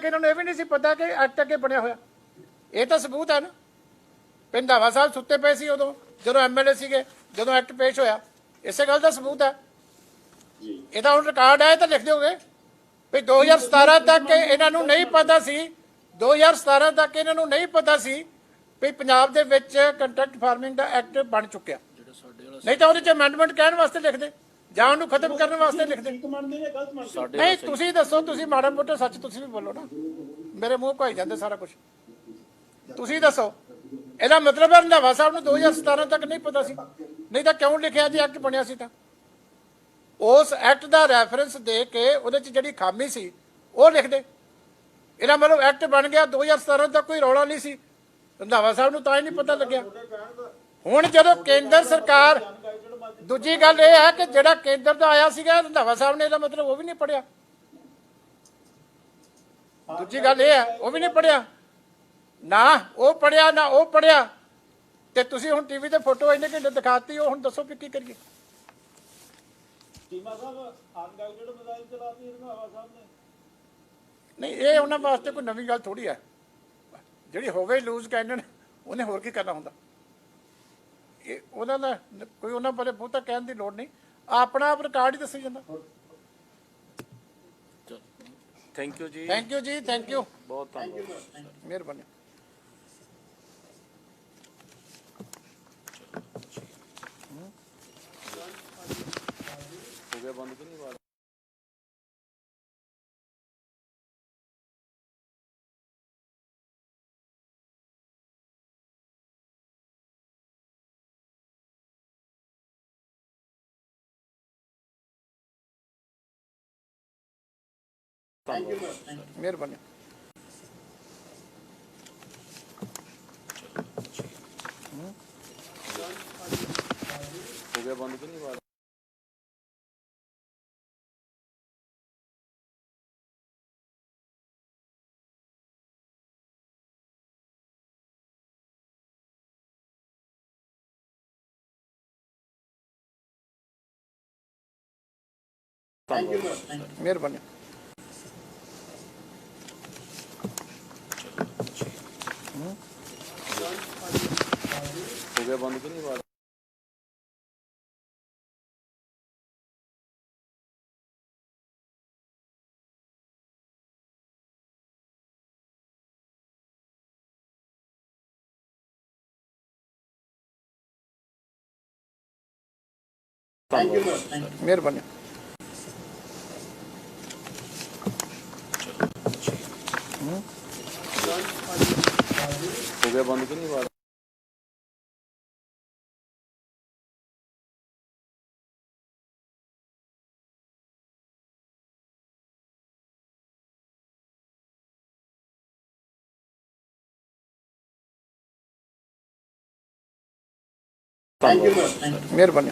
ਇਹਨਾਂ ਨੂੰ ਇਹ ਵੀ ਨਹੀਂ ਸੀ ਪਤਾ ਕਿ ਐਕਟ ਅੱਗੇ ਬਣਿਆ ਹੋਇਆ। ਇਹ ਤਾਂ ਸਬੂਤ ਹੈ ਨਾ। ਰੰਧਾਵਾ ਸਾਹਿਬ ਸੁੱਤੇ ਪਏ ਸੀ ਉਦੋਂ, ਜਦੋਂ MLA ਸੀਗੇ, ਜਦੋਂ ਐਕਟ ਪੇਸ਼ ਹੋਇਆ। ਇਸੇ ਗੱਲ ਦਾ ਸਬੂਤ ਹੈ। ਇਹਦਾ ਹੁਣ ਰਿਕਾਰਡ ਹੈ, ਤਾਂ ਲਿਖ ਦਿਓਗੇ ਵੀ 2017 ਤੱਕ ਇਹਨਾਂ ਨੂੰ ਨਹੀਂ ਪਤਾ ਸੀ, 2017 ਤੱਕ ਇਹਨਾਂ ਨੂੰ ਨਹੀਂ ਪਤਾ ਸੀ ਵੀ ਪੰਜਾਬ ਦੇ ਵਿੱਚ ਕੰਟਰੈਕਟ ਫਾਰਮਿੰਗ ਦਾ ਐਕਟ ਬਣ ਚੁੱਕਿਆ, ਜਿਹੜਾ ਸਾਡੇ ਵਾਲਾ ਨਹੀਂ ਤਾਂ ਉਹਦੇ 'ਚ ਅਮੈਂਡਮੈਂਟ ਕਹਿਣ ਵਾਸਤੇ ਲਿਖਦੇ ਜਾਂ ਉਹਨੂੰ ਖਤਮ ਕਰਨ ਵਾਸਤੇ ਲਿਖਦੇ। ਠੀਕ ਮੰਨਦੇ ਜਾਂ ਗਲਤ ਮੰਨਦੇ? ਸਾਡੇ ਨਹੀਂ ਵਾਲਾ ਤੁਸੀਂ ਦੱਸੋ, ਤੁਸੀਂ ਮਾੜਾ ਮੋਟਾ ਸੱਚ ਤੁਸੀਂ ਵੀ ਬੋਲੋ ਨਾ, ਮੇਰੇ ਮੂੰਹ ਭਾਈ ਜਾਂਦੇ ਸਾਰਾ ਕੁਝ। ਤੁਸੀਂ ਦੱਸੋ, ਇਹਦਾ ਮਤਲਬ ਹੈ ਰੰਧਾਵਾ ਸਾਹਿਬ ਨੂੰ 2017 ਤੱਕ ਨਹੀਂ ਪਤਾ ਸੀ, ਨਹੀਂ ਤਾਂ ਕਿਉਂ ਲਿਖਿਆ ਜੀ ਐਕਟ ਬਣਿਆ ਸੀ ਤਾਂ? ਉਸ ਐਕਟ ਦਾ ਰੈਫਰੈਂਸ ਦੇ ਕੇ ਉਹਦੇ 'ਚ ਜਿਹੜੀ ਖਾਮੀ ਸੀ ਉਹ ਲਿਖਦੇ। ਇਹਦਾ ਮਤਲਬ ਐਕਟ ਬਣ ਗਿਆ 2017 ਤੱਕ ਕੋਈ ਰੌਲਾ ਨਹੀਂ ਸੀ, ਰੰਧਾਵਾ ਸਾਹਿਬ ਨੂੰ ਤਾਂ ਹੀ ਨਹੀਂ ਪਤਾ ਲੱਗਿਆ। ਹੁਣ ਜਦੋਂ ਕੇਂਦਰ ਸਰਕਾਰ, ਦੂਜੀ ਗੱਲ ਇਹ ਹੈ ਕਿ ਜਿਹੜਾ ਕੇਂਦਰ ਦਾ ਆਇਆ ਸੀਗਾ ਰੰਧਾਵਾ ਸਾਹਿਬ ਨੇ ਇਹਦਾ ਮਤਲਬ ਉਹ ਵੀ ਨਹੀਂ ਪੜਿਆ। ਦੂਜੀ ਗੱਲ ਇਹ ਹੈ ਉਹ ਵੀ ਨਹੀਂ ਪੜਿਆ, ਨਾ ਉਹ ਪੜਿਆ ਨਾ ਉਹ ਪੜਿਆ, ਤੇ ਤੁਸੀਂ ਹੁਣ ਟੀਵੀ ਤੇ ਫੋਟੋ ਇੰਨੇ ਘੰਟੇ ਦਿਖਾਤੀ, ਉਹ ਹੁਣ ਦੱਸੋ ਵੀ ਕੀ ਕਰੀਏ? ਚੀਮਾ ਸਾਹਿਬ ਅਨਗਾਈਡਡ ਮਿਜ਼ਾਈਲ ਚਲਾਤੀ ਰੰਧਾਵਾ ਸਾਹਿਬ ਨੇ। ਨਹੀਂ ਇਹ ਉਹਨਾਂ ਵਾਸਤੇ ਕੋਈ ਨਵੀਂ ਗੱਲ ਥੋੜੀ ਹੈ, ਜਿਹੜੀ ਹੋਵੇ ਲੂਜ਼ ਕੈਨਨ ਉਹਨੇ ਹੋਰ ਕੀ ਕਰਨਾ ਹੁੰਦਾ। ਇਹ ਉਹਨਾਂ ਦਾ ਕੋਈ ਉਹਨਾਂ ਬਾਰੇ ਬਹੁਤਾ ਕਹਿਣ ਦੀ ਲੋੜ ਨਹੀਂ, ਆਪਣਾ ਆਪ ਰਿਕਾਰਡ ਹੀ ਦੱਸੀ ਜਾਂਦਾ। ਥੈਂਕ ਯੂ ਜੀ, ਥੈਂਕ ਯੂ ਜੀ, ਥੈਂਕ ਯੂ, ਬਹੁਤ ਧੰਨਵਾਦ। ਮਿਹਰਬਾਨੀ। ਹੋ ਗਿਆ ਬੰਦ ਕਿ ਨਹੀਂ ਆਵਾਜ਼? ਮਿਹਰਬਾਨੀ। ਹੋ ਗਿਆ ਬੰਦ ਕਿ ਨਹੀਂ ਆਵਾਜ਼? ਮਿਹਰਬਾਨੀ। ਹੋ ਗਿਆ ਬੰਦ ਕਿ ਨਹੀਂ ਆਵਾਜ਼? ਮਿਹਰਬਾਨੀ। ਹੋ ਗਿਆ ਬੰਦ ਕਿ ਨਹੀਂ ਆਵਾਜ਼? ਮਿਹਰਬਾਨੀ।